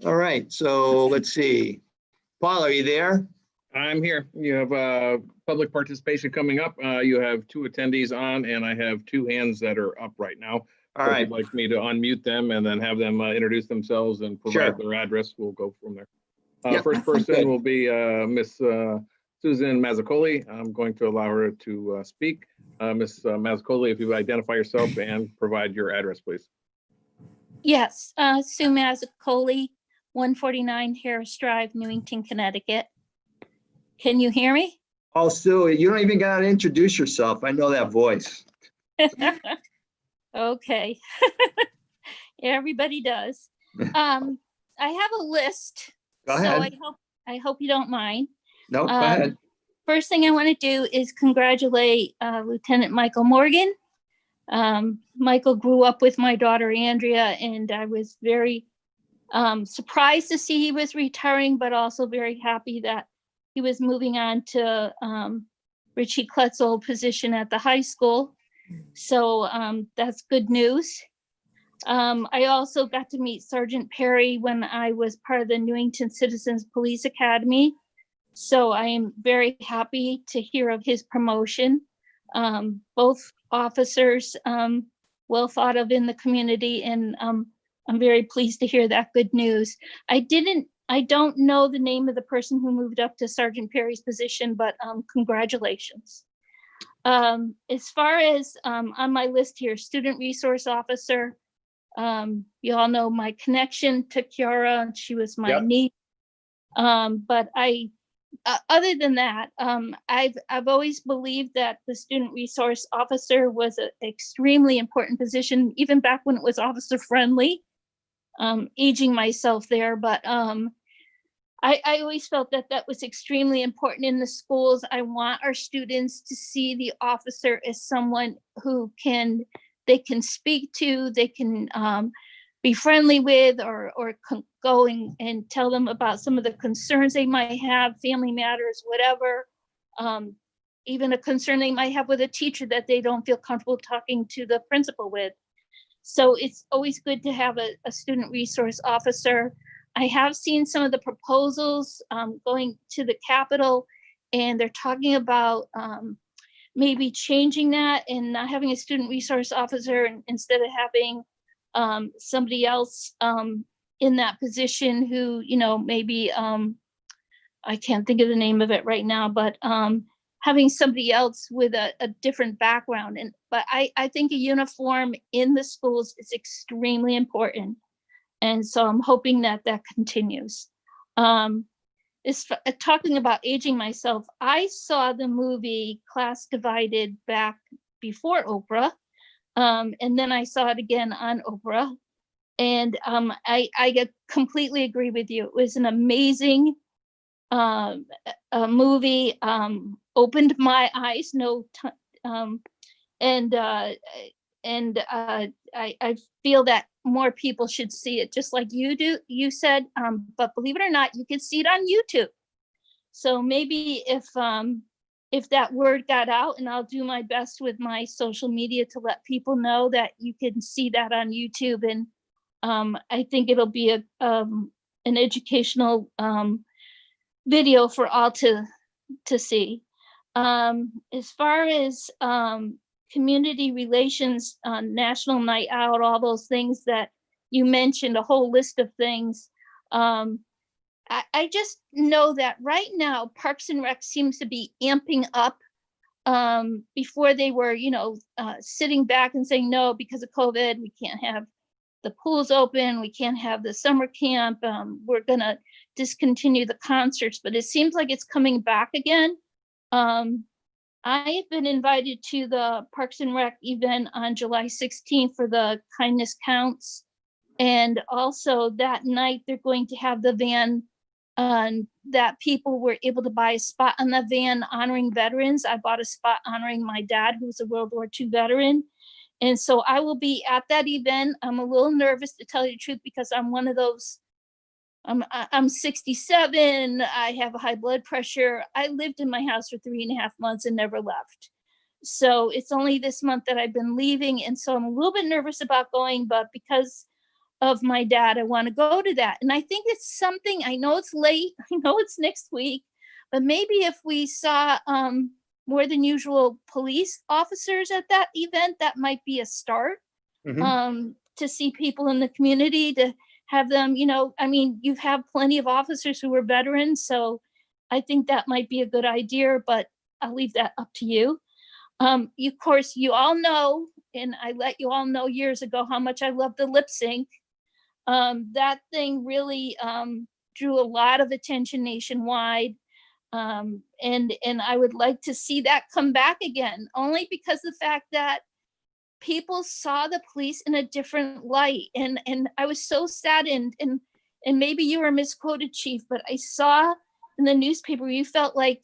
all right. So let's see. Paul, are you there? I'm here. You have public participation coming up. You have 2 attendees on, and I have 2 hands that are up right now. All So right. If you'd like me to unmute them and then have them introduce themselves and provide Sure. their address, we'll go from there. Yep, First that sounds person good. will be Miss Susan Mazzacoli. I'm going to allow her to speak. Miss Mazzacoli, if you identify yourself and provide your address, please. Yes, Sue Mazzacoli, 149 Harris Drive, Newington, Connecticut. Can you hear me? Oh, Sue, you don't even got to introduce yourself. I know that voice. Okay. Everybody does. I have a list. Go So ahead. I hope you don't mind. No, go um, ahead. First thing I want to do is congratulate Lieutenant Michael Morgan. Michael grew up with my daughter Andrea, and I was very surprised to see he was retiring, but also very happy that he was moving on to Richie Kletz's old position at the high school. So that's good news. I also got to meet Sergeant Perry when I was part of the Newington Citizens Police Academy. So I am very happy to hear of his promotion. Both officers well thought of in the community, and I'm very pleased to hear that good news. I don't know the name of the person who moved up to Sergeant Perry's position, but congratulations. As far as on my list here, student resource officer, you all know my connection to Kiara. She was my Yep. niece. But other than that, I've always believed that the student resource officer was an extremely important position, even back when it was officer friendly. Aging myself there, but I always felt that that was extremely important in the schools. I want our students to see the officer as someone who they can speak to, they can be friendly with, or go and tell them about some of the concerns they might have, family matters, whatever. Even a concern they might have with a teacher that they don't feel comfortable talking to the principal with. So it's always good to have a student resource officer. I have seen some of the proposals going to the Capitol, and they're talking about maybe changing that and not having a student resource officer, and instead of having somebody else in that position who, maybe I can't think of the name of it right now, but having somebody else with a different background. But I think a uniform in the schools is extremely important. And so I'm hoping that that continues. Talking about aging myself, I saw the movie Class Divided back before Oprah. And then I saw it again on Oprah. And I completely agree with you. It was an amazing movie, opened my eyes. I feel that more people should see it, just like you do. You said, but believe it or not, you can see it on YouTube. So maybe if that word got out, and I'll do my best with my social media to let people know that you can see that on YouTube. And I think it'll be an educational video for all to see. As far as community relations, National Night Out, all those things that you mentioned, a whole list of things. I just know that right now Parks and Rec seems to be amping up. Before they were, sitting back and saying, no, because of COVID, we can't have the pools open, we can't have the summer camp, we're gonna discontinue the concerts, but it seems like it's coming back again. I have been invited to the Parks and Rec event on July 16th for the Kindness Counts. And also that night, they're going to have the van that people were able to buy a spot on the van honoring veterans. I bought a spot honoring my dad, who's a World War II veteran. And so I will be at that event. I'm a little nervous, to tell you the truth, because I'm one of those, I'm 67, I have a high blood pressure. I lived in my house for 3.5 months and never left. So it's only this month that I've been leaving. And so I'm a little bit nervous about going, but because of my dad, I want to go to that. And I think it's something, I know it's late, I know it's next week, but maybe if we saw more than usual police officers at that event, that might be a start. To see people in the community, to have them, you have plenty of officers who are veterans, so I think that might be a good idea, but I'll leave that up to you. Of course, you all know, and I let you all know years ago how much I love the lip sync. That thing really drew a lot of attention nationwide. And I would like to see that come back again, only because the fact that people saw the police in a different light. And I was so saddened, and maybe you were misquoted, Chief, but I saw in the newspaper, you felt like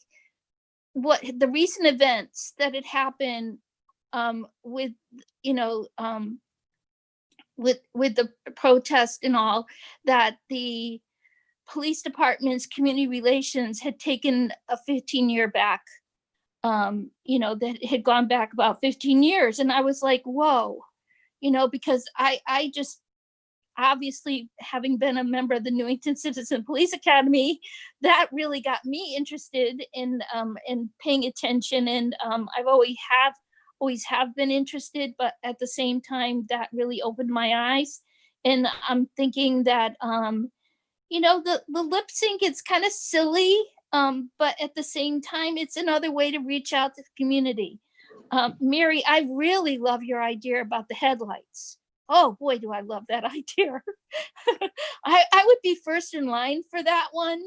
what the recent events that had happened with the protest and all, that the police department's community relations had taken a 15-year back, that had gone back about 15 years. And I was like, whoa, because I just, obviously, having been a member of the Newington Citizen Police Academy, that really got me interested in paying attention. And I've always have been interested, but at the same time, that really opened my eyes. And I'm thinking that, the lip sync, it's kind of silly, but at the same time, it's another way to reach out to the community. Mary, I really love your idea about the headlights. Oh boy, do I love that idea. I would be first in line for that one,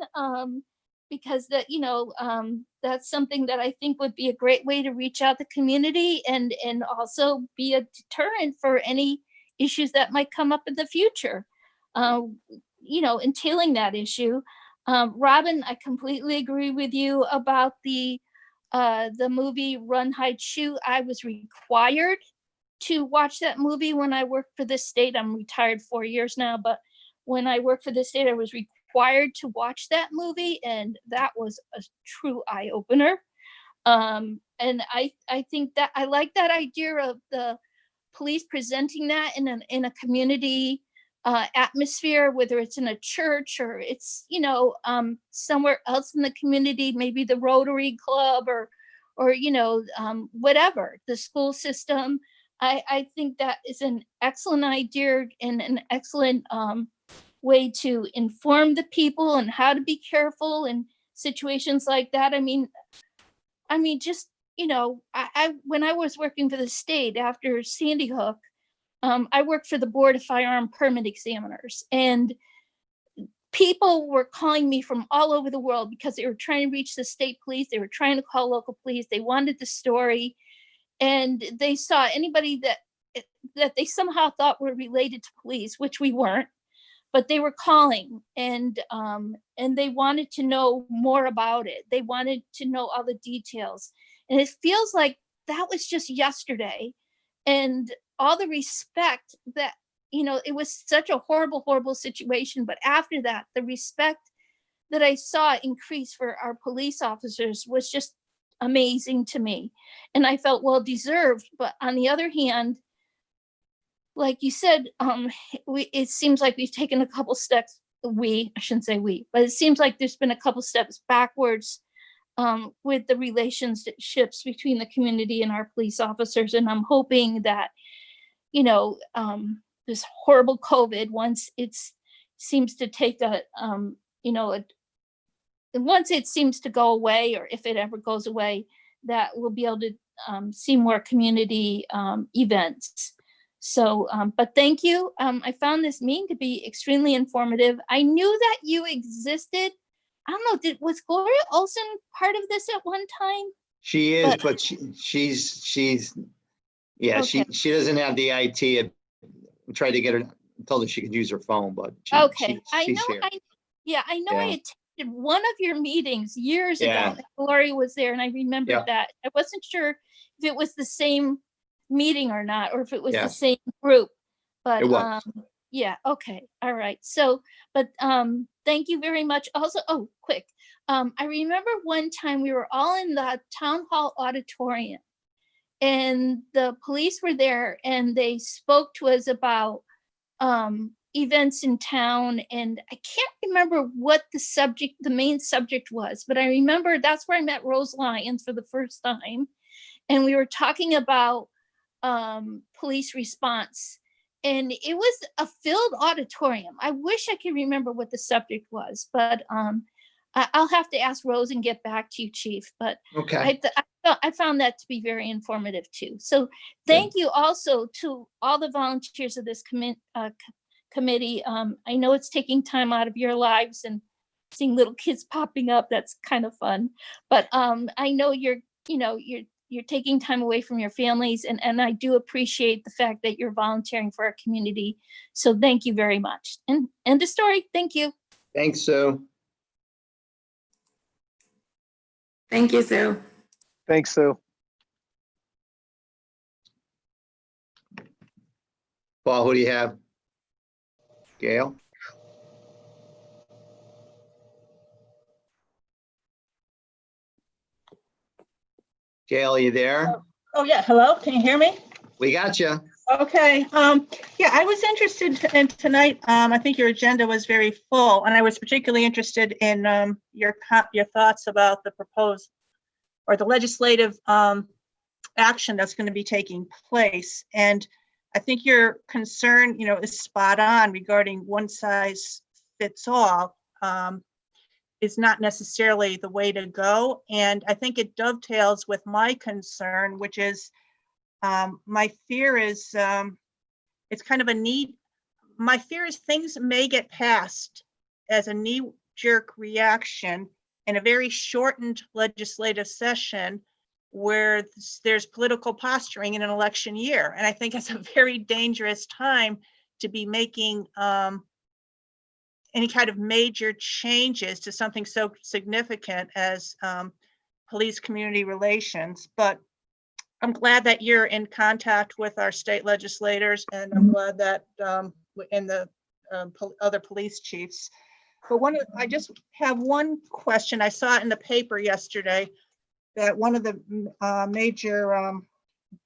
because that's something that I think would be a great way to reach out the community, and also be a deterrent for any issues that might come up in the future, entailing that issue. Robin, I completely agree with you about the movie Run, Hide, Shoot. I was required to watch that movie when I worked for the state. I'm retired 4 years now, but when I worked for the state, I was required to watch that movie, and that was a true eye opener. And I think that I like that idea of the police presenting that in a community atmosphere, whether it's in a church or it's somewhere else in the community, maybe the Rotary Club or whatever, the school system. I think that is an excellent idea and an excellent way to inform the people and how to be careful in situations like that. I mean, I mean, just, you know, when I was working for the state after Sandy Hook, I worked for the Board of Firearm Permit Examiners, and people were calling me from all over the world because they were trying to reach the state police. They were trying to call local police. They wanted the story, and they saw anybody that they somehow thought were related to police, which we weren't, but they were calling, and they wanted to know more about it. They wanted to know all the details. And it feels like that was just yesterday. And all the respect that, you know, it was such a horrible, horrible situation. But after that, the respect that I saw increase for our police officers was just amazing to me. And I felt well deserved. But on the other hand, like you said, it seems like we've taken a couple steps. I shouldn't say we, but it seems like there's been a couple steps backwards with the relationships between the community and our police officers. And I'm hoping that, you know, this horrible COVID, once it seems to take once it seems to go away, or if it ever goes away, that we'll be able to see more community events. So, but thank you. I found this meeting to be extremely informative. I knew that you existed. I don't know, was Gloria Olson part of this at one time? She is, but she's yeah, Okay. she doesn't have the IT. I tried to get her, told her she could use her phone, but Okay, I she's know, here. I know I Yeah. attended one of your meetings years Yeah. ago. And Gloria was there, and I remembered Yeah. that. I wasn't sure if it was the same meeting or not, or if it was Yeah. the same group. But It was. yeah, okay, all right. So, but thank you very much. Also, oh, quick. I remember one time we were all in the town hall auditorium, and the police were there, and they spoke to us about events in town. And I can't remember what the main subject was, but I remember that's where I met Rose Lyons for the first time. And we were talking about police response, and it was a filled auditorium. I wish I could remember what the subject was, but I'll have to ask Rose and get back to you, Chief. But Okay. I found that to be very informative too. So thank you also to all the volunteers of this committee. I know it's taking time out of your lives, and seeing little kids popping up, that's kind of fun. But I know you're taking time away from your families, and I do appreciate the fact that you're volunteering for our community. So thank you very much. And end of story. Thank you. Thanks, Sue. Thank you, Sue. Thanks, Sue. Paul, who do you have? Gail? Gail, are you there? Oh, yeah. Hello, can you hear me? We got you. Okay. Yeah, I was interested in tonight. I think your agenda was very full, and I was particularly interested in your thoughts about the proposed or the legislative action that's going to be taking place. And I think your concern, is spot on regarding one size fits all. Is not necessarily the way to go. And I think it dovetails with my concern, which is my fear is it's kind of a need. My fear is things may get passed as a knee-jerk reaction in a very shortened legislative session where there's political posturing in an election year. And I think it's a very dangerous time to be making any kind of major changes to something so significant as police community relations. But I'm glad that you're in contact with our state legislators, and I'm glad that in the other police chiefs. But I just have one question. I saw it in the paper yesterday that one of the major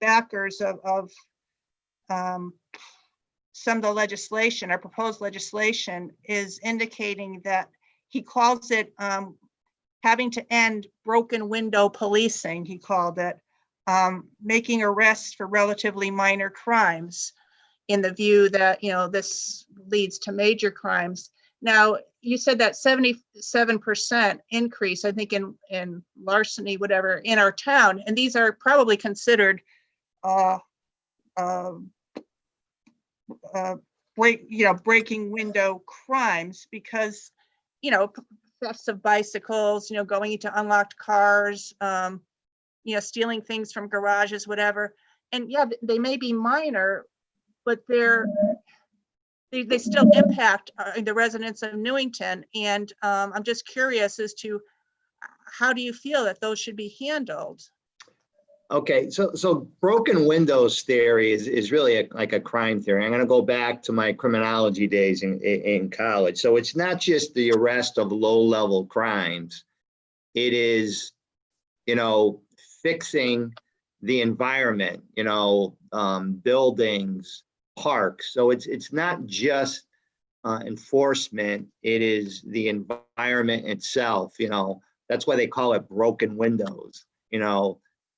backers of some of the legislation or proposed legislation is indicating that he calls it having to end broken window policing, he called it, making arrests for relatively minor crimes in the view that, this leads to major crimes. Now, you said that 77% increase, I think in larceny, whatever, in our town, and these are probably considered uh, uh, breaking window crimes because, thefts of bicycles, going into unlocked cars, stealing things from garages, whatever. And yeah, they may be minor, but they still impact the residents of Newington. And I'm just curious as to how do you feel that those should be handled? Okay, so broken windows theory is really like a crime theory. I'm going to go back to my criminology days in college. So it's not just the arrest of low-level crimes. It is, fixing the environment, buildings, parks. So it's not just enforcement. It is the environment itself. That's why they call it broken windows.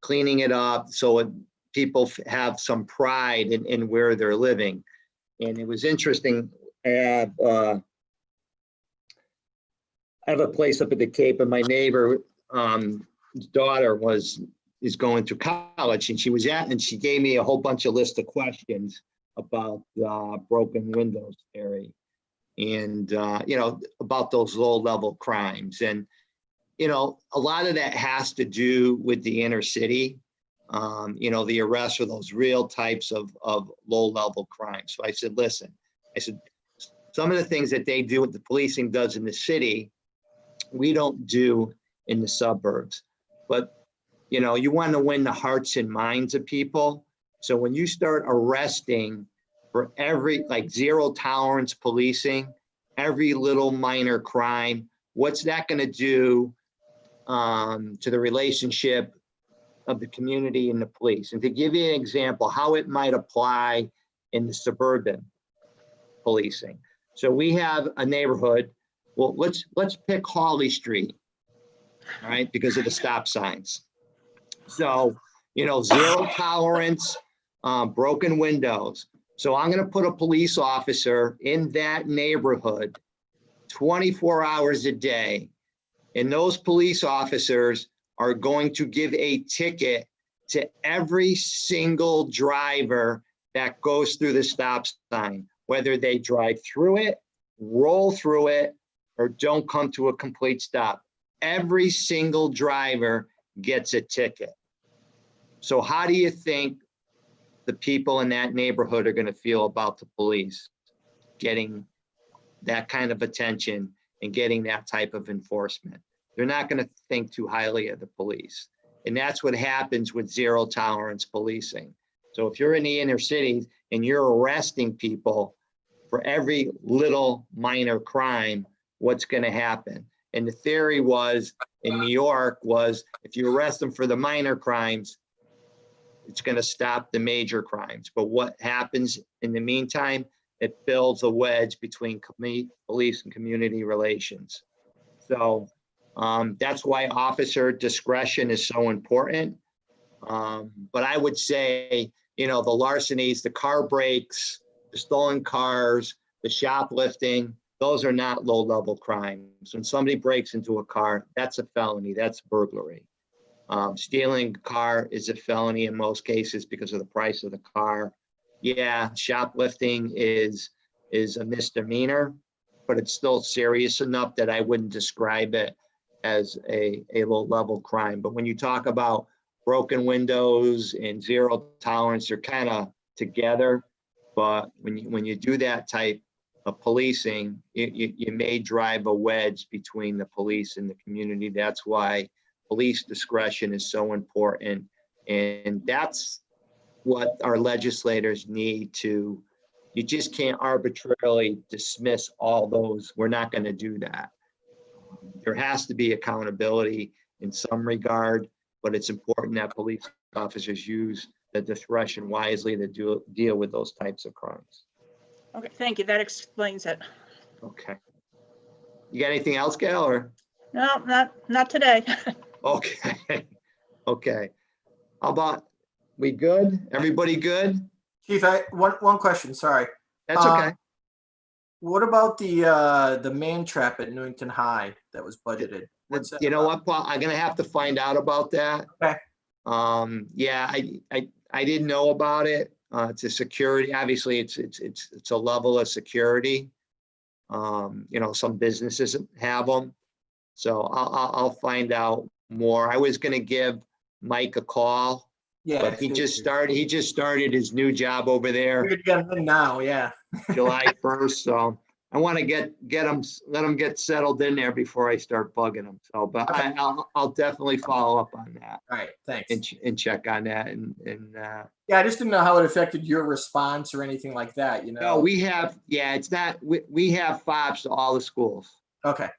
Cleaning it up so people have some pride in where they're living. And it was interesting. I have a place up at the Cape, and my neighbor daughter is going to college, and she gave me a whole bunch of list of questions about broken windows theory and about those low-level crimes. And a lot of that has to do with the inner city, the arrest of those real types of low-level crimes. So I said, listen, some of the things that they do, what the policing does in the city, we don't do in the suburbs. But, you want to win the hearts and minds of people. So when you start arresting for zero tolerance policing, every little minor crime, what's that going to do to the relationship of the community and the police? And to give you an example, how it might apply in the suburban policing. So we have a neighborhood. Well, let's pick Hawley Street, all right, because of the stop signs. So, zero tolerance, broken windows. So I'm going to put a police officer in that neighborhood 24 hours a day. And those police officers are going to give a ticket to every single driver that goes through the stop sign, whether they drive through it, roll through it, or don't come to a complete stop. Every single driver gets a ticket. So how do you think the people in that neighborhood are going to feel about the police getting that kind of attention and getting that type of enforcement? They're not going to think too highly of the police. And that's what happens with zero tolerance policing. So if you're in the inner city and you're arresting people for every little minor crime, what's going to happen? And the theory was in New York was if you arrest them for the minor crimes, it's going to stop the major crimes. But what happens in the meantime? It builds a wedge between police and community relations. So that's why officer discretion is so important. But I would say, the larcenies, the car breaks, the stolen cars, the shoplifting, those are not low-level crimes. When somebody breaks into a car, that's a felony, that's burglary. Stealing a car is a felony in most cases because of the price of the car. Yeah, shoplifting is a misdemeanor, but it's still serious enough that I wouldn't describe it as a low-level crime. But when you talk about broken windows and zero tolerance, they're kind of together. But when you do that type of policing, you may drive a wedge between the police and the community. That's why police discretion is so important. And that's what our legislators need to, you just can't arbitrarily dismiss all those. We're not going to do that. There has to be accountability in some regard, but it's important that police officers use the discretion wisely to deal with those types of crimes. Okay, thank you. That explains it. Okay. You got anything else, Gail, or? No, not today. Okay. Okay. How about, we good? Everybody good? Chief, one question, sorry. That's okay. What about the man trap at Newington High that was budgeted? What's that You know about? what, Paul? I'm gonna have to find out about that. Okay. Yeah, I didn't know about it. It's a security, obviously, it's a level of security. You know, some businesses have them. So I'll find out more. I was gonna give Mike a call, Yeah. but he just started his new job over there Figured you got him in now, yeah. July 1st, so I want to get him, let him get settled in there before I start bugging him. So, but Okay. I'll definitely follow up on that All right, thanks. and check on that Yeah, I just didn't know how it affected your response or anything like that, you know? no, we have, yeah, it's not, we have fobs to all the schools. Okay,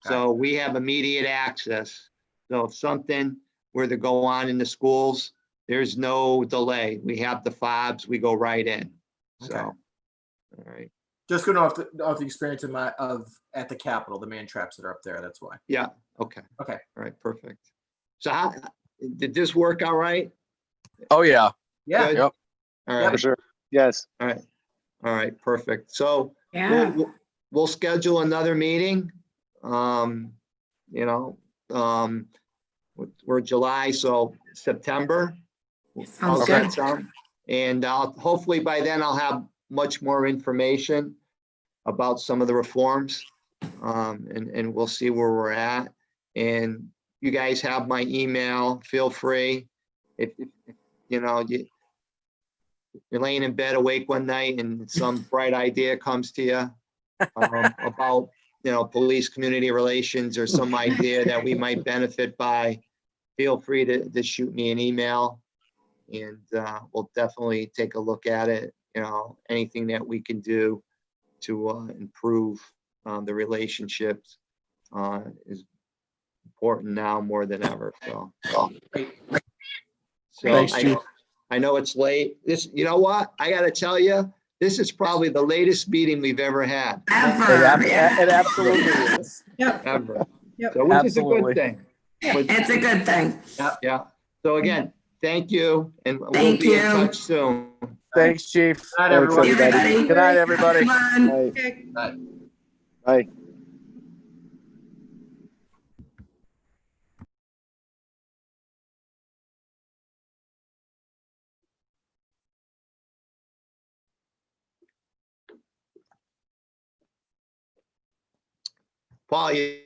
So we have immediate access. So if something were to go on in the schools, there's no delay. We have the fobs, we go right in. So, Okay. all right. just going off the experience of at the Capitol, the man traps that are up there, that's why. Yeah, okay. Okay. All right, perfect. So how, did this work all right? Oh yeah. Yeah, Good? Yep. All Yeah. right, For sure. Yes. all right. All right, perfect. So Yeah. we'll schedule another meeting. You know, we're July, so September. Sounds How's that good. sound? And hopefully by then I'll have much more information about some of the reforms. And we'll see where we're at. And you guys have my email, feel free. If you know, you're laying in bed awake one night and some bright idea comes to you about, you know, police community relations or some idea that we might benefit by, feel free to shoot me an email and we'll definitely take a look at it. You know, anything that we can do to improve the relationships is important now more than ever. So, Thanks, Chief. I know it's late. You know what? I got to tell you, this is probably the latest meeting we've ever had, Ever. Yeah. It absolutely is. Yep. ever. Yep. So which is a Absolutely. good thing. It's a good thing. Yeah. So again, thank you, and we'll Thank be in you. touch soon. Thanks, Chief. Good night, Thanks, everyone. See you, everybody. Good night, everybody. Come on. Bye. Okay. Bye. Paul, you